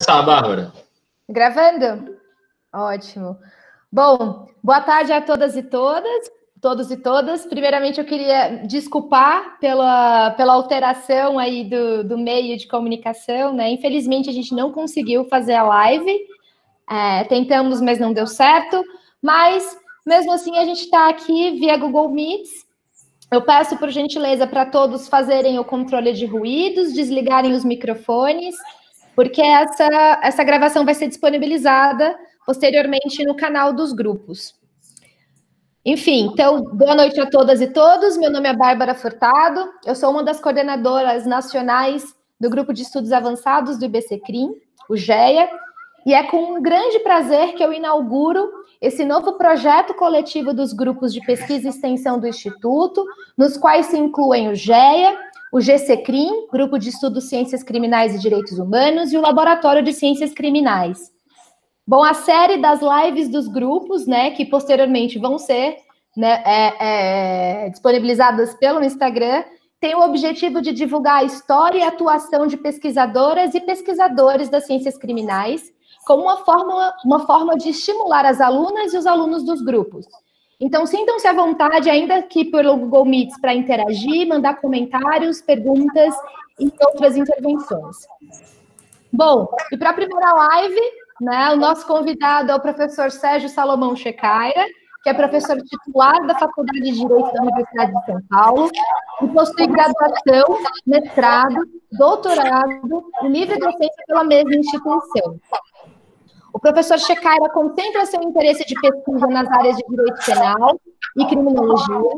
Tá, Bárbara. Gravando? Ótimo. Bom, boa tarde a todas e todas, todos e todas. Primeiramente, eu queria desculpar pela alteração aí do meio de comunicação, né? Infelizmente, a gente não conseguiu fazer a live. Tentamos, mas não deu certo. Mas, mesmo assim, a gente está aqui via Google Meets. Eu peço, por gentileza, para todos fazerem o controle de ruídos, desligarem os microfones, porque essa gravação vai ser disponibilizada posteriormente no canal dos grupos. Enfim, então, boa noite a todas e todos. Meu nome é Bárbara Furtado, eu sou uma das coordenadoras nacionais do Grupo de Estudos Avançados do IBCCRIM, o GEA, e é com um grande prazer que eu inauguro esse novo projeto coletivo dos grupos de pesquisa e extensão do Instituto, nos quais se incluem o GEA, o GCCRIM, Grupo de Estudos Ciências Criminais e Direitos Humanos, e o Laboratório de Ciências Criminais. Bom, a série das lives dos grupos, né, que posteriormente vão ser disponibilizadas pelo Instagram, tem o objetivo de divulgar a história e a atuação de pesquisadoras e pesquisadores das ciências criminais, como uma forma de estimular as alunas e os alunos dos grupos. Então, sintam-se à vontade, ainda que pelo Google Meets, para interagir, mandar comentários, perguntas e outras intervenções. Bom, e para a primeira live, né, o nosso convidado é o professor Sérgio Salomão Checaira, que é professor titular da Faculdade de Direito da Universidade de São Paulo, e possui graduação, mestrado, doutorado e livre docência pela mesma instituição. O professor Checaira concentra seu interesse de pesquisa nas áreas de direito penal e criminologia,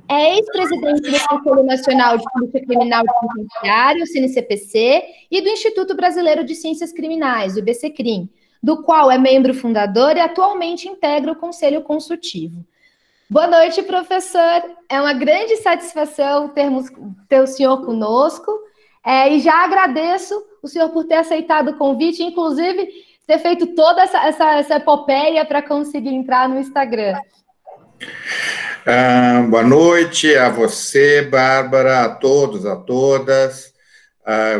é ex-presidente do Conselho Nacional de Polícia Criminal e Penitenciário, CNCPC, e do Instituto Brasileiro de Ciências Criminais, o IBCCRIM, do qual é membro fundador e atualmente integra o Conselho Consultivo. Boa noite, professor. É uma grande satisfação ter o senhor conosco, e já agradeço o senhor por ter aceitado o convite, inclusive ter feito toda essa epopeia para conseguir entrar no Instagram. Boa noite a você, Bárbara, a todos, a todas.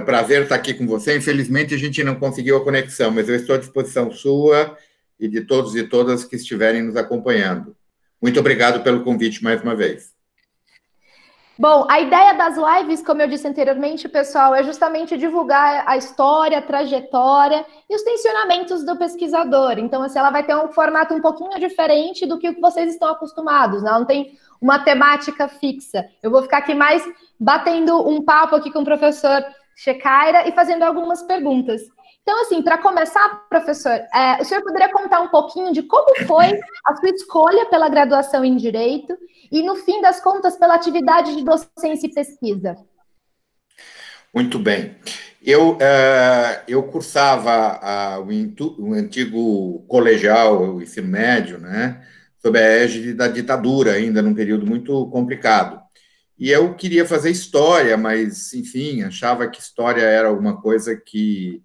Prazer estar aqui com você. Infelizmente, a gente não conseguiu a conexão, mas eu estou à disposição sua e de todos e todas que estiverem nos acompanhando. Muito obrigado pelo convite mais uma vez. Bom, a ideia das lives, como eu disse anteriormente, pessoal, é justamente divulgar a história, a trajetória e os tensionamentos do pesquisador. Então, assim, ela vai ter um formato um pouquinho diferente do que vocês estão acostumados, né? Ela não tem uma temática fixa. Eu vou ficar aqui mais batendo um papo aqui com o professor Checaira e fazendo algumas perguntas. Então, assim, para começar, professor, o senhor poderia contar um pouquinho de como foi a sua escolha pela graduação em Direito e, no fim das contas, pela atividade de docência e pesquisa? Muito bem. Eu cursava o antigo colegial, o ensino médio, né, sob a égide da ditadura, ainda num período muito complicado. E eu queria fazer história, mas, enfim, achava que história era alguma coisa que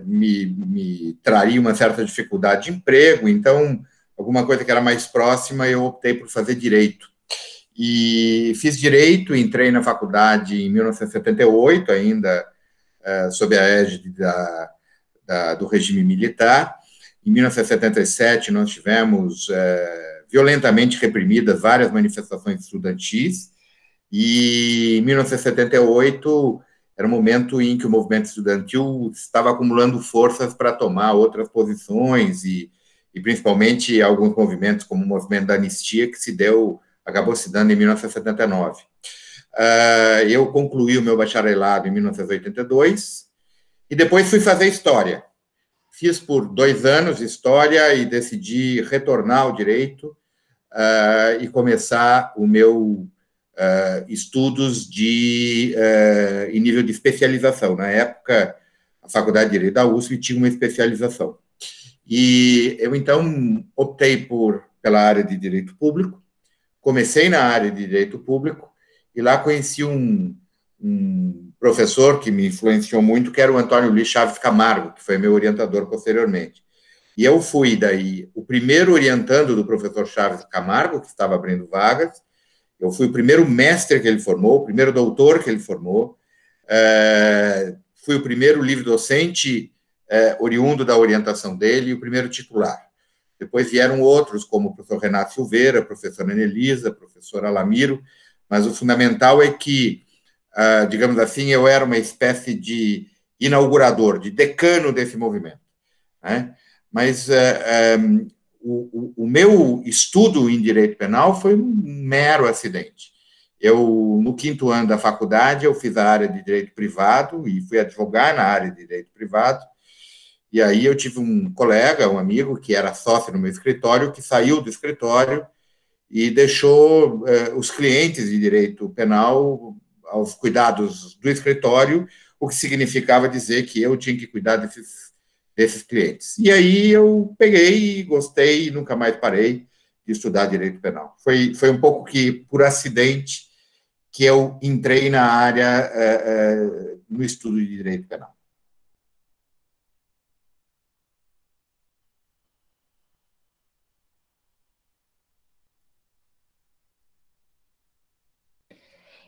me traria uma certa dificuldade de emprego, então, alguma coisa que era mais próxima, eu optei por fazer Direito. E fiz Direito, entrei na faculdade em 1978, ainda sob a égide do regime militar. Em 1977, nós tivemos violentamente reprimidas várias manifestações estudantis, e em 1978 era um momento em que o movimento estudantil estava acumulando forças para tomar outras posições e principalmente alguns movimentos, como o movimento da anistia, que acabou se dando em 1979. Eu concluí o meu bacharelado em 1982 e depois fui fazer História. Fiz por 2 anos História e decidi retornar ao Direito e começar o meu estudos em nível de especialização. Na época, a Faculdade de Direito da USP tinha uma especialização. E eu, então, optei pela área de Direito Público, comecei na área de Direito Público, e lá conheci um professor que me influenciou muito, que era o Antônio Luiz Chaves Camargo, que foi meu orientador posteriormente. E eu fui, daí, o primeiro orientando do professor Chaves Camargo, que estava abrindo vagas. Eu fui o primeiro mestre que ele formou, o primeiro doutor que ele formou, fui o primeiro livre-docente oriundo da orientação dele, e o primeiro titular. Depois vieram outros, como o professor Renato Silveira, a professora Anelisa, a professora Alamiro, mas o fundamental é que, digamos assim, eu era uma espécie de inaugurador, de decano desse movimento, né? Mas o meu estudo em direito penal foi um mero acidente. No 5º ano da faculdade, eu fiz a área de direito privado e fui advogar na área de direito privado. E aí eu tive um colega, um amigo, que era sócio no meu escritório, que saiu do escritório e deixou os clientes de direito penal aos cuidados do escritório, o que significava dizer que eu tinha que cuidar desses clientes. E aí eu peguei, gostei e nunca mais parei de estudar direito penal. Foi um pouco que, por acidente, que eu entrei na área no estudo de direito penal.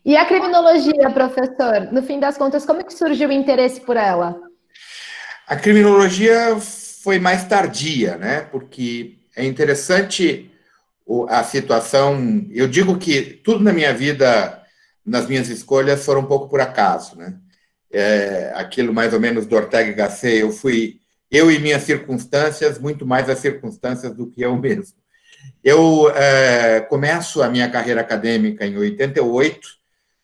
E a criminologia, professor? No fim das contas, como que surgiu o interesse por ela? A criminologia foi mais tardia, né? Porque é interessante a situação. Eu digo que tudo na minha vida, nas minhas escolhas, foram um pouco por acaso, né? Aquilo mais ou menos do Ortega y Gasset, eu e minhas circunstâncias, muito mais as circunstâncias do que eu mesmo. Eu começo a minha carreira acadêmica em 88,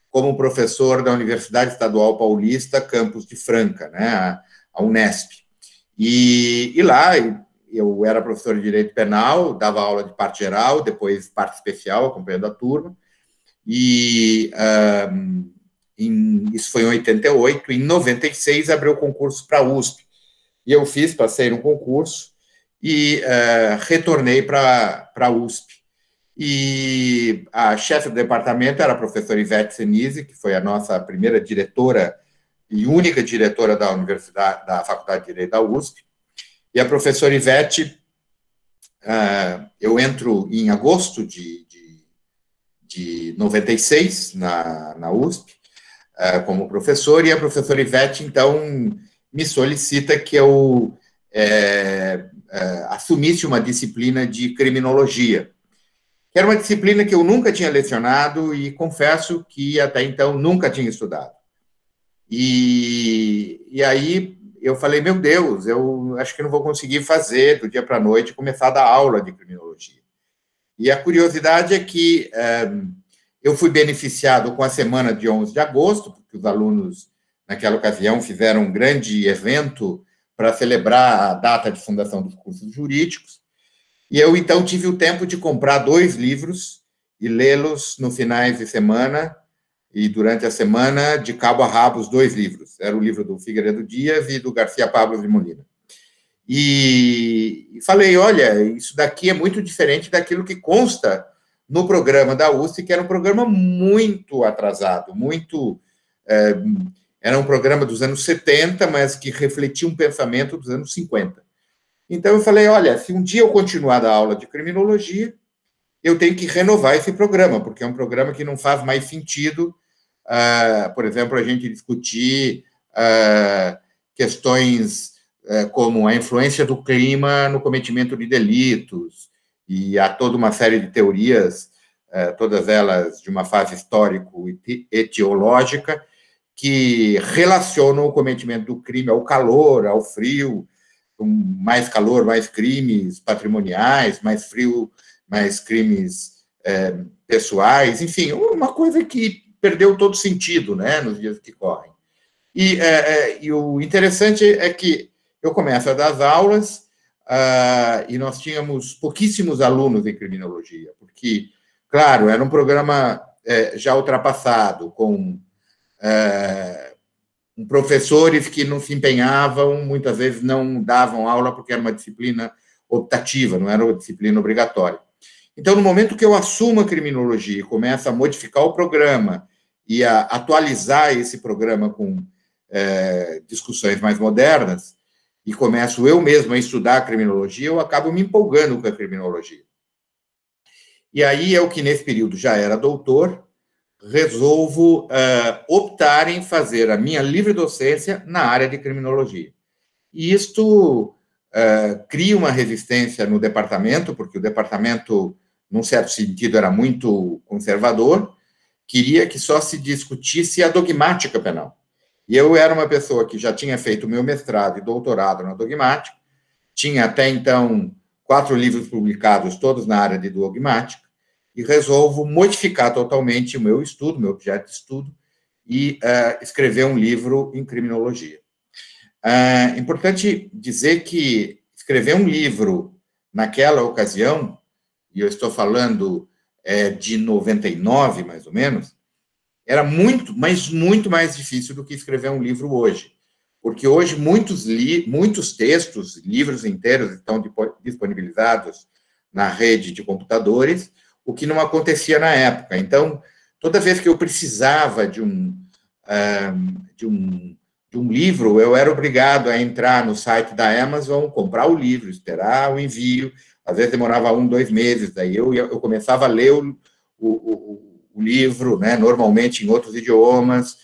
como professor da Universidade Estadual Paulista, campus de Franca, né, a Unesp. E lá eu era professor de Direito Penal, dava aula de parte geral, depois parte especial, acompanhando a turma, e isso foi em 88, em 96 abriu o concurso para a USP, e eu passei no concurso, e retornei para a USP. E a chefe do departamento era a professora Ivete Senise, que foi a nossa primeira diretora e única diretora da Universidade, da Faculdade de Direito da USP. E a professora Ivete, eu entro em agosto de 96 na USP como professor, e a professora Ivete, então, me solicita que eu assumisse uma disciplina de criminologia, que era uma disciplina que eu nunca tinha lecionado e confesso que até então nunca tinha estudado. E aí eu falei, meu Deus, eu acho que não vou conseguir fazer do dia para a noite, começar a dar aula de criminologia. E a curiosidade é que eu fui beneficiado com a semana de 11 de agosto, porque os alunos, naquela ocasião, fizeram um grande evento para celebrar a data de fundação dos cursos jurídicos. E eu, então, tive o tempo de comprar 2 livros e lê-los no finais de semana e durante a semana, de cabo a rabo, os 2 livros. Era o livro do Figueiredo Dias e do Garcia Pablo de Molina. E falei, olha, isso daqui é muito diferente daquilo que consta no programa da USP, que era um programa muito atrasado, era um programa dos anos 70, mas que refletia um pensamento dos anos 50. Então, eu falei, olha, se um dia eu continuar a dar aula de criminologia, eu tenho que renovar esse programa, porque é um programa que não faz mais sentido, por exemplo, a gente discutir questões como a influência do clima no cometimento de delitos, e há toda uma série de teorias, todas elas de uma fase histórico-etiológica, que relacionam o cometimento do crime ao calor, ao frio, com mais calor, mais crimes patrimoniais, mais frio, mais crimes pessoais, enfim, uma coisa que perdeu todo sentido, né, nos dias que correm. E o interessante é que eu começo a dar as aulas e nós tínhamos pouquíssimos alunos em criminologia, porque, claro, era um programa já ultrapassado, com professores que não se empenhavam, muitas vezes não davam aula porque era uma disciplina optativa, não era uma disciplina obrigatória. Então, no momento que eu assumo a criminologia e começo a modificar o programa e a atualizar esse programa com discussões mais modernas, e começo eu mesmo a estudar a criminologia, eu acabo me empolgando com a criminologia. E aí, eu que nesse período já era doutor, resolvo optar em fazer a minha livre docência na área de criminologia. e isto cria uma resistência no departamento, porque o departamento, num certo sentido, era muito conservador, queria que só se discutisse a dogmática penal. E eu era uma pessoa que já tinha feito o meu mestrado e doutorado na dogmática, tinha até então 4 livros publicados, todos na área de dogmática, e resolvo modificar totalmente o meu estudo, meu objeto de estudo, e escrever um livro em criminologia. É importante dizer que escrever um livro naquela ocasião, e eu estou falando de 99, mais ou menos, era muito, mas muito mais difícil do que escrever um livro hoje. Porque hoje muitos textos, livros inteiros estão disponibilizados na rede de computadores, o que não acontecia na época. Então, toda vez que eu precisava de um livro, eu era obrigado a entrar no site da Amazon, comprar o livro, esperar o envio, às vezes demorava 1, 2 meses, daí eu começava a ler o livro, né, normalmente em outros idiomas.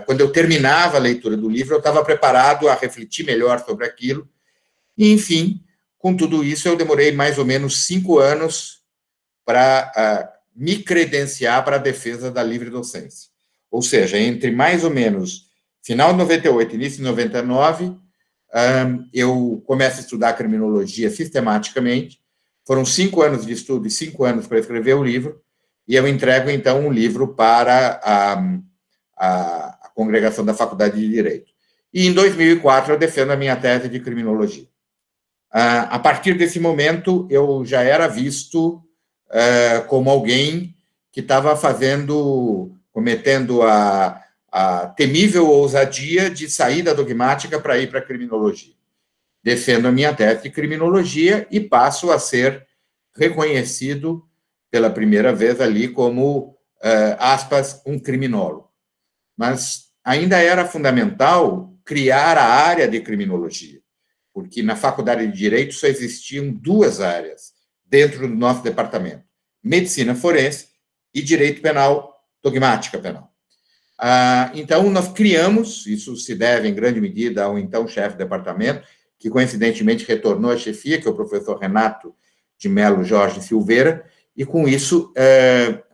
Quando eu terminava a leitura do livro, eu estava preparado a refletir melhor sobre aquilo, e, enfim, com tudo isso, eu demorei mais ou menos 5 anos para me credenciar para a defesa da livre docência. Ou seja, entre mais ou menos final de 98 e início de 99, eu começo a estudar criminologia sistematicamente. Foram 5 anos de estudo e 5 anos para escrever o livro, e eu entrego, então, um livro para a congregação da Faculdade de Direito. E, em 2004, eu defendo a minha tese de criminologia. A partir desse momento, eu já era visto como alguém que estava cometendo a temível ousadia de sair da dogmática para ir para a criminologia. Defendo a minha tese de criminologia e passo a ser reconhecido pela primeira vez ali como, aspas, um criminólogo. Mas ainda era fundamental criar a área de criminologia, porque na Faculdade de Direito só existiam 2 áreas dentro do nosso departamento: medicina forense e direito penal, dogmática penal. Então, nós criamos, isso se deve em grande medida ao então chefe de departamento, que coincidentemente retornou à chefia, que é o professor Renato de Melo Jorge Silveira, e com isso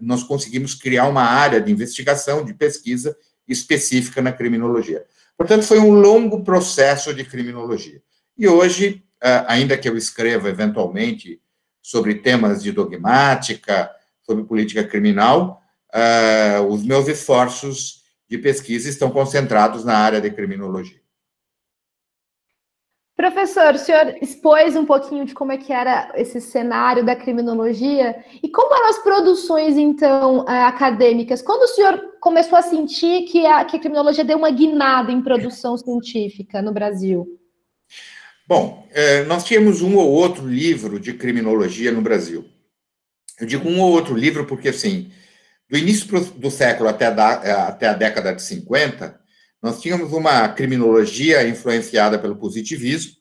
nós conseguimos criar uma área de investigação, de pesquisa específica na criminologia. Portanto, foi um longo processo de criminologia. E hoje, ainda que eu escreva eventualmente sobre temas de dogmática, sobre política criminal, os meus esforços de pesquisa estão concentrados na área de criminologia. Professor, o senhor expôs um pouquinho de como é que era esse cenário da criminologia, e como eram as produções, então, acadêmicas? Quando o senhor começou a sentir que a criminologia deu uma guinada em produção científica no Brasil? Bom, nós tínhamos um ou outro livro de criminologia no Brasil. Eu digo um ou outro livro porque, assim, do início do século até a década de 50, nós tínhamos uma criminologia influenciada pelo positivismo,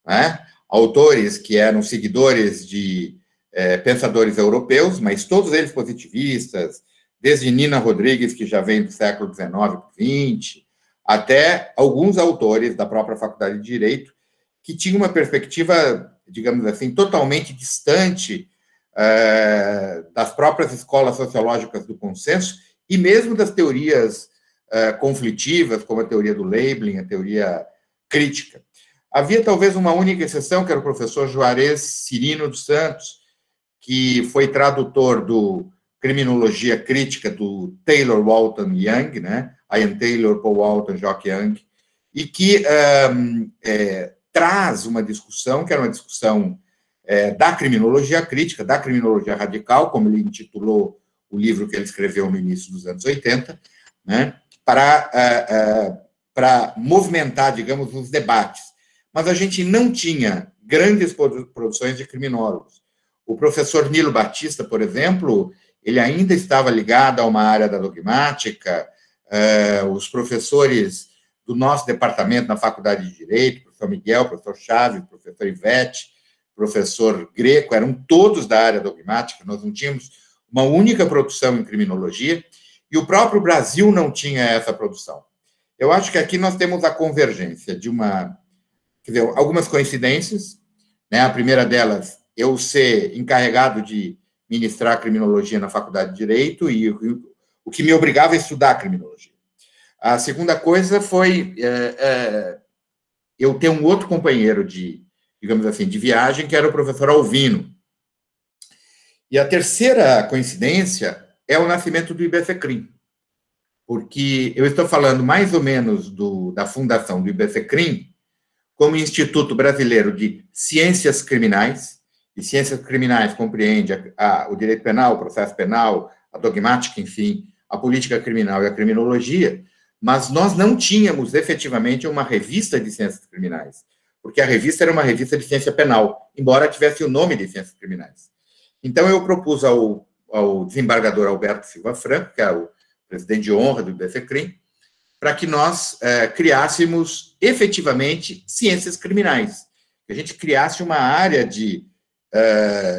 né? Autores que eram seguidores de pensadores europeus, mas todos eles positivistas, desde Nina Rodrigues, que já vem do século XIX para XX, até alguns autores da própria Faculdade de Direito, que tinham uma perspectiva, digamos assim, totalmente distante das próprias escolas sociológicas do consenso e mesmo das teorias conflitivas, como a teoria do labeling, a teoria crítica. Havia talvez uma única exceção, que era o professor Juarez Cirino dos Santos, que foi tradutor do Criminologia Crítica do Taylor Walton Young, né? Ian Taylor, Paul Walton, Jock Young, e que traz uma discussão, que era uma discussão da criminologia crítica, da criminologia radical, como ele intitulou o livro que ele escreveu no início dos anos 80, né? Para movimentar, digamos, os debates. Mas a gente não tinha grandes produções de criminólogos. O professor Nilo Batista, por exemplo, ele ainda estava ligado a uma área da dogmática. Os professores do nosso departamento na Faculdade de Direito, professor Miguel, professor Chaves, professor Ivete, professor Greco, eram todos da área dogmática. Nós não tínhamos uma única produção em criminologia, e o próprio Brasil não tinha essa produção. Eu acho que aqui nós temos a convergência de uma quer dizer, algumas coincidências, né? A primeira delas, eu ser encarregado de ministrar criminologia na Faculdade de Direito e o que me obrigava a estudar criminologia. A segunda coisa foi eu ter um outro companheiro de, digamos assim, de viagem, que era o professor Alvino. E a terceira coincidência é o nascimento do IBCCRIM, porque eu estou falando mais ou menos da fundação do IBCCRIM como Instituto Brasileiro de Ciências Criminais, e ciências criminais compreende o direito penal, o processo penal, a dogmática, enfim, a política criminal e a criminologia, mas nós não tínhamos efetivamente uma revista de ciências criminais, porque a revista era uma revista de ciência penal, embora tivesse o nome de ciências criminais. Então, eu propus ao desembargador Alberto Silva Franco, que é o presidente de honra do IBCCRIM, para que nós criássemos efetivamente ciências criminais, que a gente criasse uma área de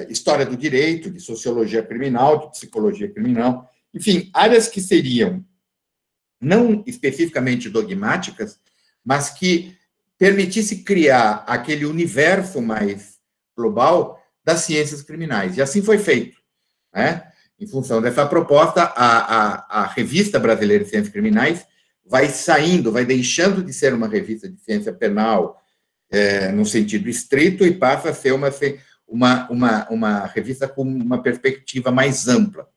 história do direito, de sociologia criminal, de psicologia criminal, enfim, áreas que seriam não especificamente dogmáticas, mas que permitisse criar aquele universo mais global das ciências criminais. E assim foi feito, né? Em função dessa proposta, a Revista Brasileira de Ciências Criminais vai saindo, vai deixando de ser uma revista de ciência penal no sentido estrito e passa a ser uma revista com uma perspectiva mais ampla.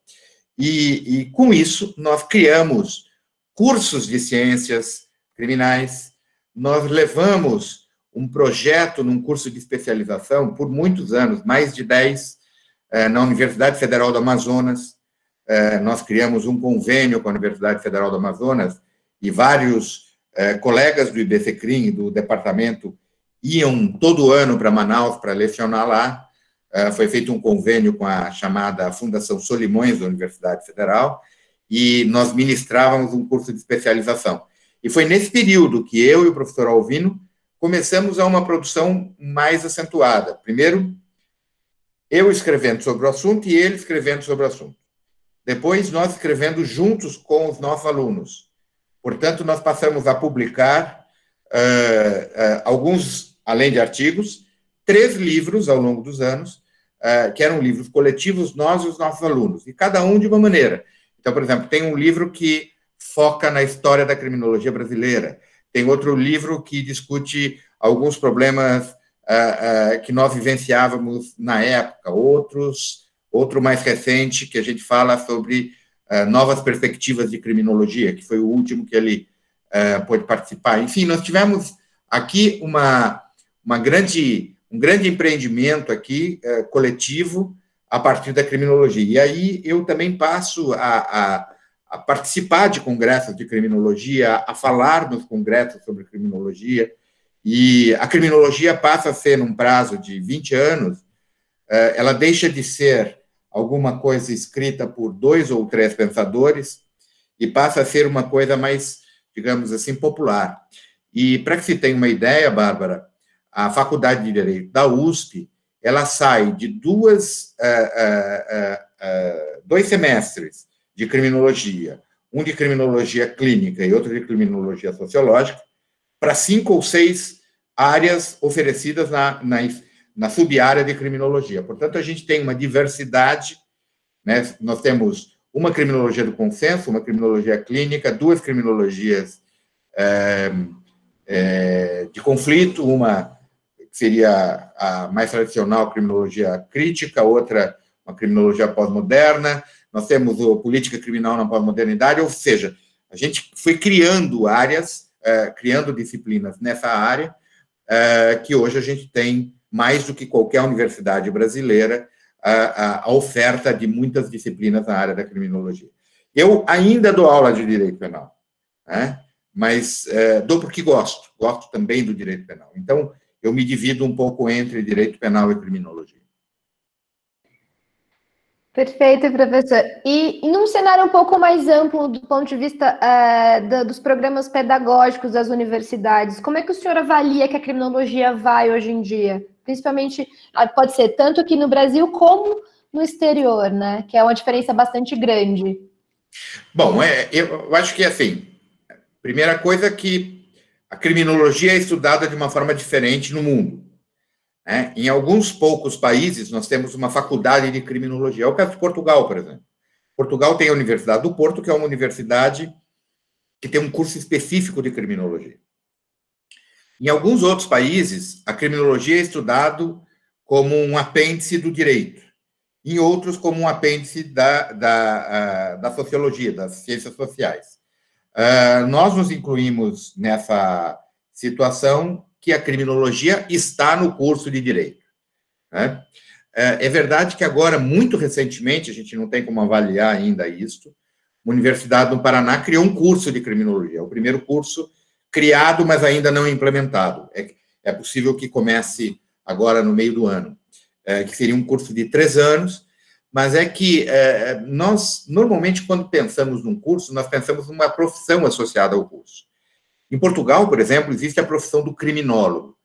E com isso, nós criamos cursos de ciências criminais, nós levamos um projeto num curso de especialização por muitos anos, mais de 10, na Universidade Federal do Amazonas. Nós criamos um convênio com a Universidade Federal do Amazonas e vários colegas do IBCCRIM e do departamento iam todo ano para Manaus para lecionar lá. Foi feito um convênio com a chamada Fundação Solimões da Universidade Federal e nós ministrávamos um curso de especialização. E foi nesse período que eu e o professor Alvino começamos a uma produção mais acentuada. Primeiro, eu escrevendo sobre o assunto e ele escrevendo sobre o assunto. Depois, nós escrevendo juntos com os nossos alunos. Portanto, nós passamos a publicar alguns, além de artigos, 3 livros ao longo dos anos, que eram livros coletivos, nós e os nossos alunos, e cada um de uma maneira. Então, por exemplo, tem um livro que foca na história da criminologia brasileira, tem outro livro que discute alguns problemas que nós vivenciávamos na época, outro mais recente, que a gente fala sobre novas perspectivas de criminologia, que foi o último que ele pôde participar. Enfim, nós tivemos aqui um grande empreendimento aqui, coletivo, a partir da criminologia. E aí eu também passo a participar de congressos de criminologia, a falar nos congressos sobre criminologia, e a criminologia passa a ser, num prazo de 20 anos, ela deixa de ser alguma coisa escrita por 2 ou 3 pensadores e passa a ser uma coisa mais, digamos assim, popular. E, para que se tenha uma ideia, Bárbara, a Faculdade de Direito da USP, ela sai de 2 semestres de criminologia, um de criminologia clínica e outro de criminologia sociológica, para 5 ou 6 áreas oferecidas na sub-área de criminologia. Portanto, a gente tem uma diversidade, né? Nós temos uma criminologia do consenso, uma criminologia clínica, 2 criminologias de conflito, uma seria a mais tradicional criminologia crítica, outra uma criminologia pós-moderna, nós temos a política criminal na pós-modernidade, ou seja, a gente foi criando áreas, criando disciplinas nessa área, que hoje a gente tem, mais do que qualquer universidade brasileira, a oferta de muitas disciplinas na área da criminologia. Eu ainda dou aula de direito penal, né? Mas dou porque gosto também do direito penal. Então, eu me divido um pouco entre direito penal e criminologia. Perfeito, professor. E num cenário um pouco mais amplo, do ponto de vista dos programas pedagógicos das universidades, como é que o senhor avalia que a criminologia vai hoje em dia? Principalmente, pode ser tanto aqui no Brasil como no exterior, né? Que é uma diferença bastante grande. Bom, eu acho que, assim, primeira coisa que a criminologia é estudada de uma forma diferente no mundo, né? Em alguns poucos países, nós temos uma faculdade de criminologia. É o caso de Portugal, por exemplo. Portugal tem a Universidade do Porto, que é uma universidade que tem um curso específico de criminologia. Em alguns outros países, a criminologia é estudado como um apêndice do direito. Em outros, como um apêndice da sociologia, das ciências sociais. Nós nos incluímos nessa situação que a criminologia está no curso de direito, né? É verdade que agora, muito recentemente, a gente não tem como avaliar ainda isso, a Universidade do Paraná criou um curso de criminologia, o primeiro curso criado, mas ainda não implementado. É possível que comece agora no meio do ano, que seria um curso de 3 anos, mas é que nós, normalmente, quando pensamos num curso, nós pensamos numa profissão associada ao curso. Em Portugal, por exemplo, existe a profissão do criminólogo.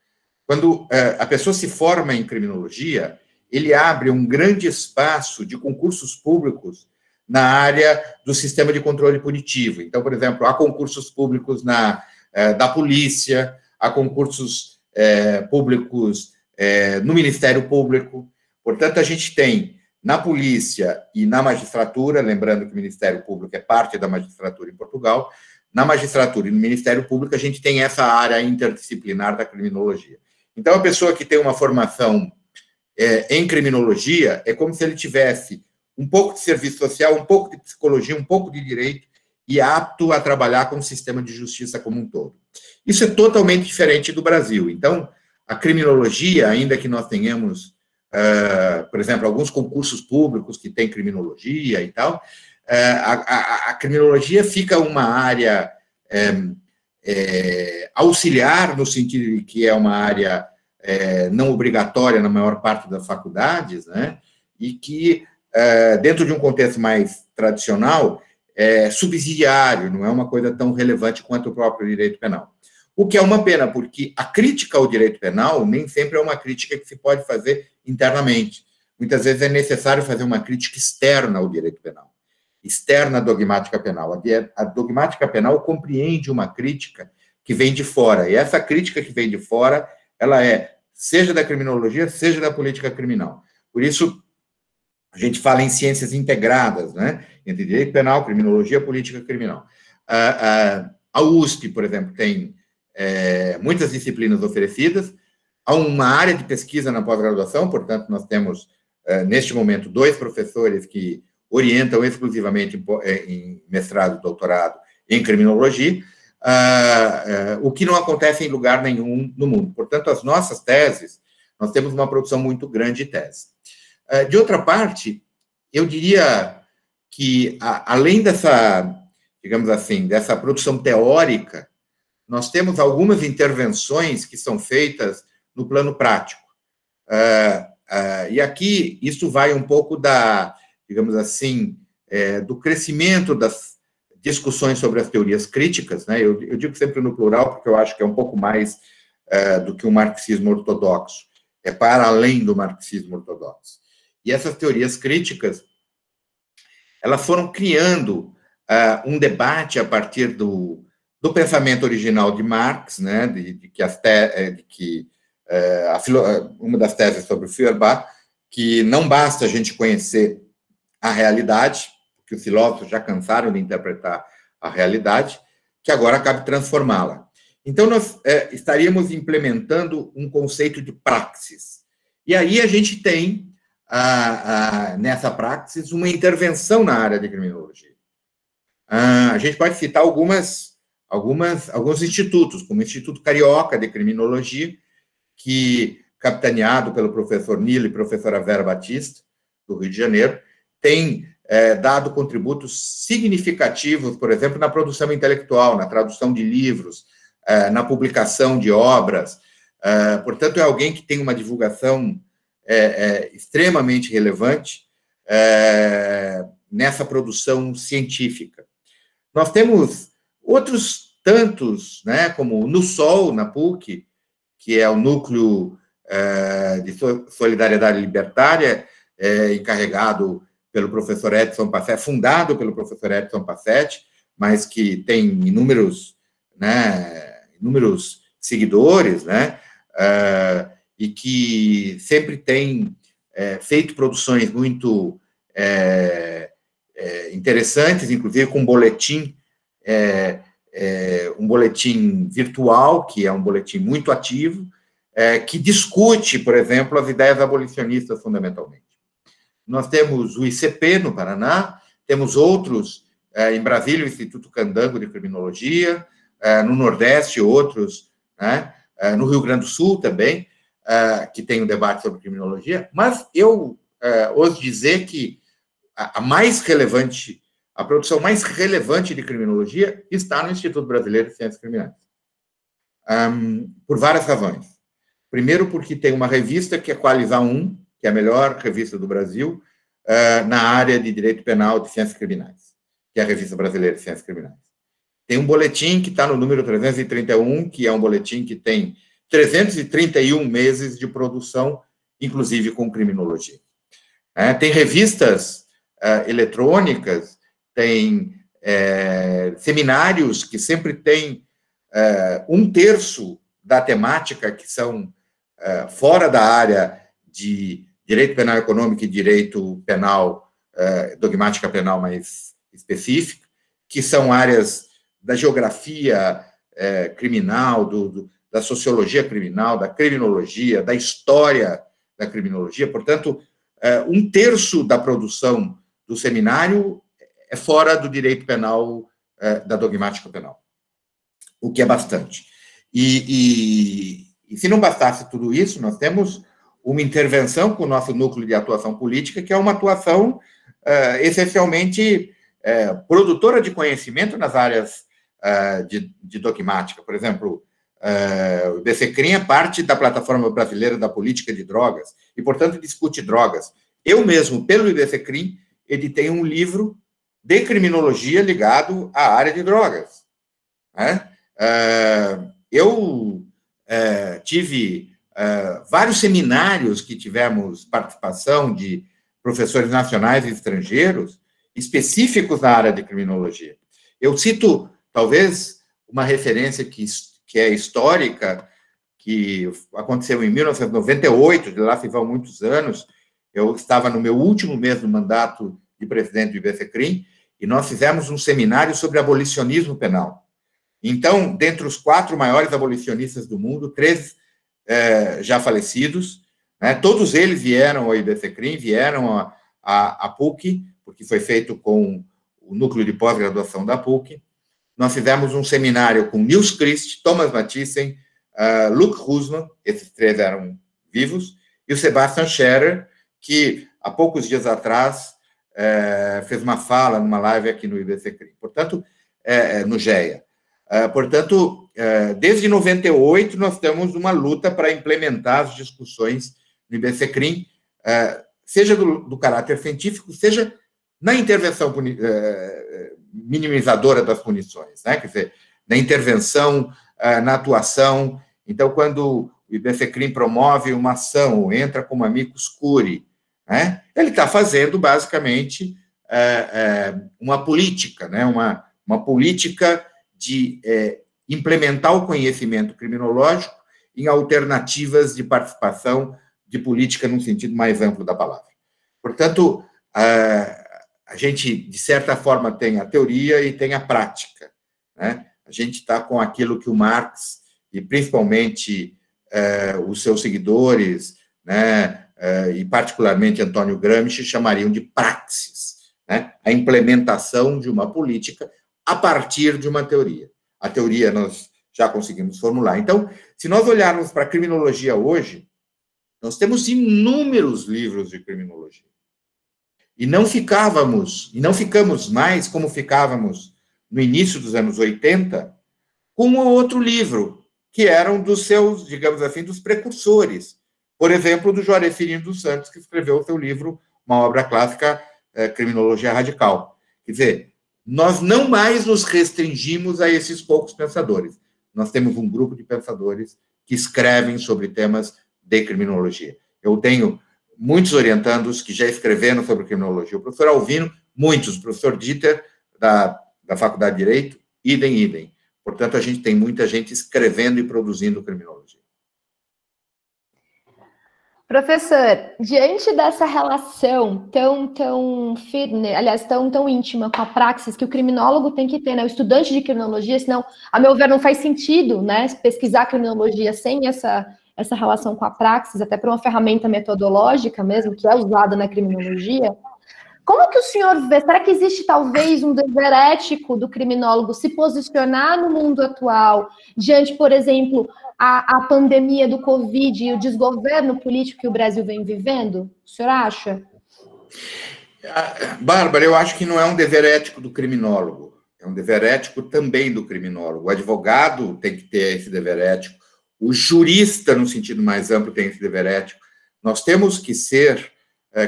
Quando a pessoa se forma em criminologia, ele abre um grande espaço de concursos públicos na área do sistema de controle punitivo. Então, por exemplo, há concursos públicos da polícia, há concursos públicos no Ministério Público. Portanto, a gente tem na polícia e na magistratura, lembrando que o Ministério Público é parte da magistratura em Portugal, na magistratura e no Ministério Público a gente tem essa área interdisciplinar da criminologia. Então, a pessoa que tem uma formação em criminologia é como se ele tivesse um pouco de serviço social, um pouco de psicologia, um pouco de direito e apto a trabalhar com o sistema de justiça como um todo. Isso é totalmente diferente do Brasil. Então, a criminologia, ainda que nós tenhamos, por exemplo, alguns concursos públicos que têm criminologia e tal, a criminologia fica uma área auxiliar, no sentido de que é uma área não obrigatória na maior parte das faculdades, né? E que, dentro de um contexto mais tradicional, é subsidiário, não é uma coisa tão relevante quanto o próprio direito penal. O que é uma pena, porque a crítica ao direito penal nem sempre é uma crítica que se pode fazer internamente. Muitas vezes é necessário fazer uma crítica externa ao direito penal, externa à dogmática penal. A dogmática penal compreende uma crítica que vem de fora, e essa crítica que vem de fora, ela seja da criminologia, seja da política criminal. Por isso, a gente fala em ciências integradas, né, entre direito penal, criminologia, política criminal. A USP, por exemplo, tem muitas disciplinas oferecidas, há uma área de pesquisa na pós-graduação, portanto, nós temos, neste momento, 2 professores que orientam exclusivamente em mestrado e doutorado em criminologia, o que não acontece em lugar nenhum no mundo. Portanto, as nossas teses, nós temos uma produção muito grande de tese. De outra parte, eu diria que, além dessa, digamos assim, dessa produção teórica, nós temos algumas intervenções que são feitas no plano prático. E aqui, isso vai um pouco digamos assim, do crescimento das discussões sobre as teorias críticas, né? Eu digo sempre no plural, porque eu acho que é um pouco mais do que um marxismo ortodoxo, é para além do marxismo ortodoxo. E essas teorias críticas, elas foram criando um debate a partir do pensamento original de Marx, né, uma das teses sobre o Feuerbach, que não basta a gente conhecer a realidade, que os filósofos já cansaram de interpretar a realidade, que agora cabe transformá-la. Então, nós estaríamos implementando um conceito de praxis. E aí a gente tem, nessa praxis, uma intervenção na área de criminologia. A gente pode citar alguns institutos, como o Instituto Carioca de Criminologia, que, capitaneado pelo professor Nilo e professora Vera Batista, do Rio de Janeiro, tem dado contributos significativos, por exemplo, na produção intelectual, na tradução de livros, na publicação de obras. Portanto, é alguém que tem uma divulgação extremamente relevante nessa produção científica. Nós temos outros tantos, né, como o NUSOL, na PUC, que é o Núcleo de Solidariedade Libertária, encarregado pelo professor Edson Passetti, fundado pelo professor Edson Passetti, mas que tem inúmeros inúmeros seguidores, né? E que sempre tem feito produções muito interessantes, inclusive com um boletim virtual, que é um boletim muito ativo, que discute, por exemplo, as ideias abolicionistas fundamentalmente. Nós temos o ICP no Paraná, temos outros, em Brasília, o Instituto Candango de Criminologia, no Nordeste, outros, né, no Rio Grande do Sul também, que tem um debate sobre criminologia, mas eu ouso dizer que a mais relevante, a produção mais relevante de criminologia está no Instituto Brasileiro de Ciências Criminais, por várias razões. Primeiro, porque tem uma revista que é Qualizar 1, que é a melhor revista do Brasil, na área de direito penal de ciências criminais, que é a Revista Brasileira de Ciências Criminais. Tem um boletim que está no número 331, que é um boletim que tem 331 meses de produção, inclusive com criminologia. Tem revistas eletrônicas, tem seminários que sempre tem 1/3 da temática que são fora da área de direito penal econômico e direito penal, dogmática penal mais específica, que são áreas da geografia criminal, da sociologia criminal, da criminologia, da história da criminologia. Portanto, 1/3 da produção do seminário é fora do direito penal, da dogmática penal, o que é bastante. E se não bastasse tudo isso, nós temos uma intervenção com o nosso núcleo de atuação política, que é uma atuação essencialmente produtora de conhecimento nas áreas de dogmática. Por exemplo, o IBCCRIM é parte da Plataforma Brasileira da Política de Drogas e, portanto, discute drogas. Eu mesmo, pelo IBCCRIM, editei um livro de criminologia ligado à área de drogas. Eu tive vários seminários que tivemos participação de professores nacionais e estrangeiros específicos na área de criminologia. Eu cito, talvez, uma referência que é histórica, que aconteceu em 1998, de lá se vão muitos anos. Eu estava no meu último mês do mandato de presidente do IBCCRIM, e nós fizemos um seminário sobre abolicionismo penal. Então, dentre os 4 maiores abolicionistas do mundo, 3 já falecidos, né, todos eles vieram ao IBCCRIM, vieram à PUC, porque foi feito com o núcleo de pós-graduação da PUC. Nós fizemos um seminário com Nils Christ, Thomas Mathiesen, Luc Husman, esses 3 eram vivos, e o Sebastian Scherer, que há poucos dias atrás fez uma fala numa live aqui no IBCCRIM, portanto, no GEA. Portanto, desde 98, nós temos uma luta para implementar as discussões no IBCCRIM, seja do caráter científico, seja na intervenção minimizadora das punições, né? Quer dizer, na intervenção, na atuação. Então, quando o IBCCRIM promove uma ação, ou entra como amicus curiae, né? Ele está fazendo, basicamente, uma política, né? Uma política de implementar o conhecimento criminológico em alternativas de participação de política num sentido mais amplo da palavra. Portanto, a gente, de certa forma, tem a teoria e tem a prática, né? A gente está com aquilo que o Marx, e principalmente os seus seguidores, né, e particularmente Antônio Gramsci, chamariam de praxis, né? A implementação de uma política a partir de uma teoria. A teoria nós já conseguimos formular. Então, se nós olharmos para a criminologia hoje, nós temos inúmeros livros de criminologia. E não ficamos mais como ficávamos no início dos anos 80, com um outro livro, que eram dos seus, digamos assim, dos precursores. Por exemplo, do Juarez Firino dos Santos, que escreveu o seu livro, uma obra clássica, Criminologia Radical. Quer dizer, nós não mais nos restringimos a esses poucos pensadores. Nós temos um grupo de pensadores que escrevem sobre temas de criminologia. Eu tenho muitos orientandos que já escreveram sobre criminologia. O professor Alvino, muitos. O professor Dieter, da Faculdade de Direito, idem. O Portanto, a gente tem muita gente escrevendo e produzindo criminologia. Professor, diante dessa relação tão firme, aliás, tão íntima com a praxis que o criminólogo tem que ter, né? O estudante de criminologia, senão, a meu ver, não faz sentido, né? Pesquisar criminologia sem essa relação com a praxis, até para uma ferramenta metodológica mesmo, que é usada na criminologia. Como que o senhor vê? Será que existe talvez um dever ético do criminólogo se posicionar no mundo atual diante, por exemplo, a pandemia do Covid e o desgoverno político que o Brasil vem vivendo? O senhor acha? Bárbara, eu acho que não é um dever ético do criminólogo, é um dever ético também do criminólogo. O advogado tem que ter esse dever ético, o jurista, no sentido mais amplo, tem esse dever ético. Nós temos que ser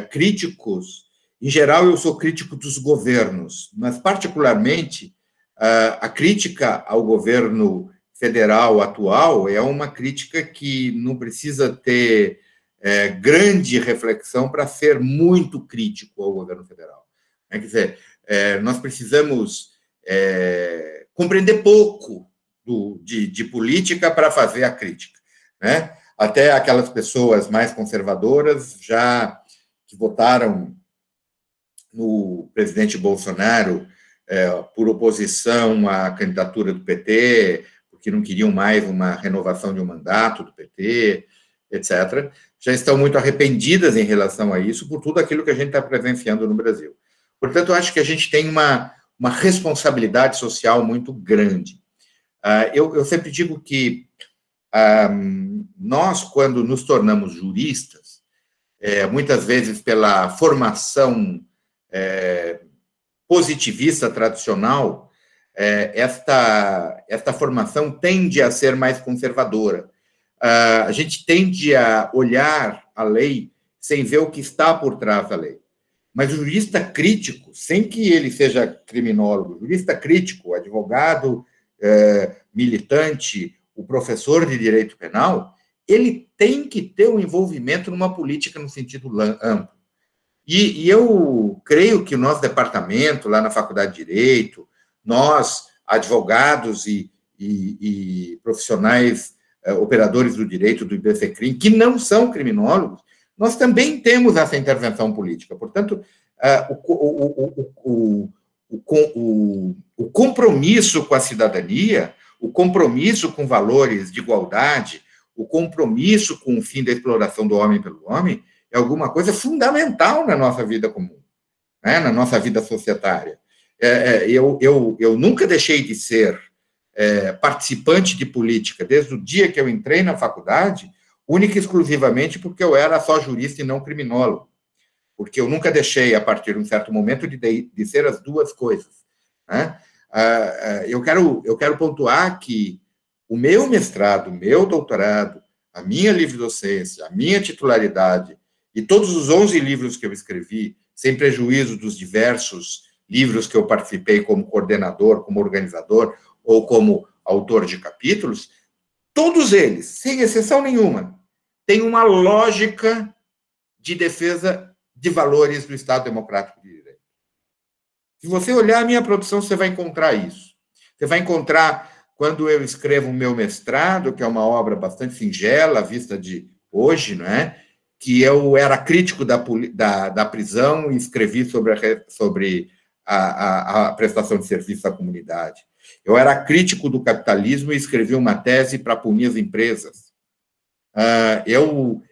críticos. Em geral, eu sou crítico dos governos, mas, particularmente, a crítica ao governo federal atual é uma crítica que não precisa ter grande reflexão para ser muito crítico ao governo federal. Quer dizer, nós precisamos compreender pouco de política para fazer a crítica, né? Até aquelas pessoas mais conservadoras já que votaram no presidente Bolsonaro por oposição à candidatura do PT, porque não queriam mais uma renovação de um mandato do PT, etc., já estão muito arrependidas em relação a isso, por tudo aquilo que a gente está presenciando no Brasil. Portanto, eu acho que a gente tem uma responsabilidade social muito grande. Eu sempre digo que nós, quando nos tornamos juristas, muitas vezes pela formação positivista tradicional, esta formação tende a ser mais conservadora. A gente tende a olhar a lei sem ver o que está por trás da lei. Mas o jurista crítico, sem que ele seja criminólogo, o jurista crítico, o advogado, militante, o professor de direito penal, ele tem que ter um envolvimento numa política no sentido amplo. E eu creio que o nosso departamento, lá na Faculdade de Direito, nós, advogados e profissionais, operadores do direito do IBCCRIM, que não são criminólogos, nós também temos essa intervenção política. Portanto, o compromisso com a cidadania, o compromisso com valores de igualdade, o compromisso com o fim da exploração do homem pelo homem, é alguma coisa fundamental na nossa vida comum, né? Na nossa vida societária. Eu nunca deixei de ser participante de política desde o dia que eu entrei na faculdade, única e exclusivamente porque eu era só jurista e não criminólogo, porque eu nunca deixei, a partir de um certo momento, de ser as duas coisas, né? Eu quero pontuar que o meu mestrado, o meu doutorado, a minha livre-docência, a minha titularidade e todos os 11 livros que eu escrevi, sem prejuízo dos diversos livros que eu participei como coordenador, como organizador ou como autor de capítulos, todos eles, sem exceção nenhuma, têm uma lógica de defesa de valores do Estado Democrático de Direito. Se você olhar a minha produção, você vai encontrar isso. Você vai encontrar, quando eu escrevo o meu mestrado, que é uma obra bastante singela, à vista de hoje, não é? Que eu era crítico da prisão e escrevi sobre a prestação de serviço à comunidade. Eu era crítico do capitalismo e escrevi uma tese para punir as empresas. Eu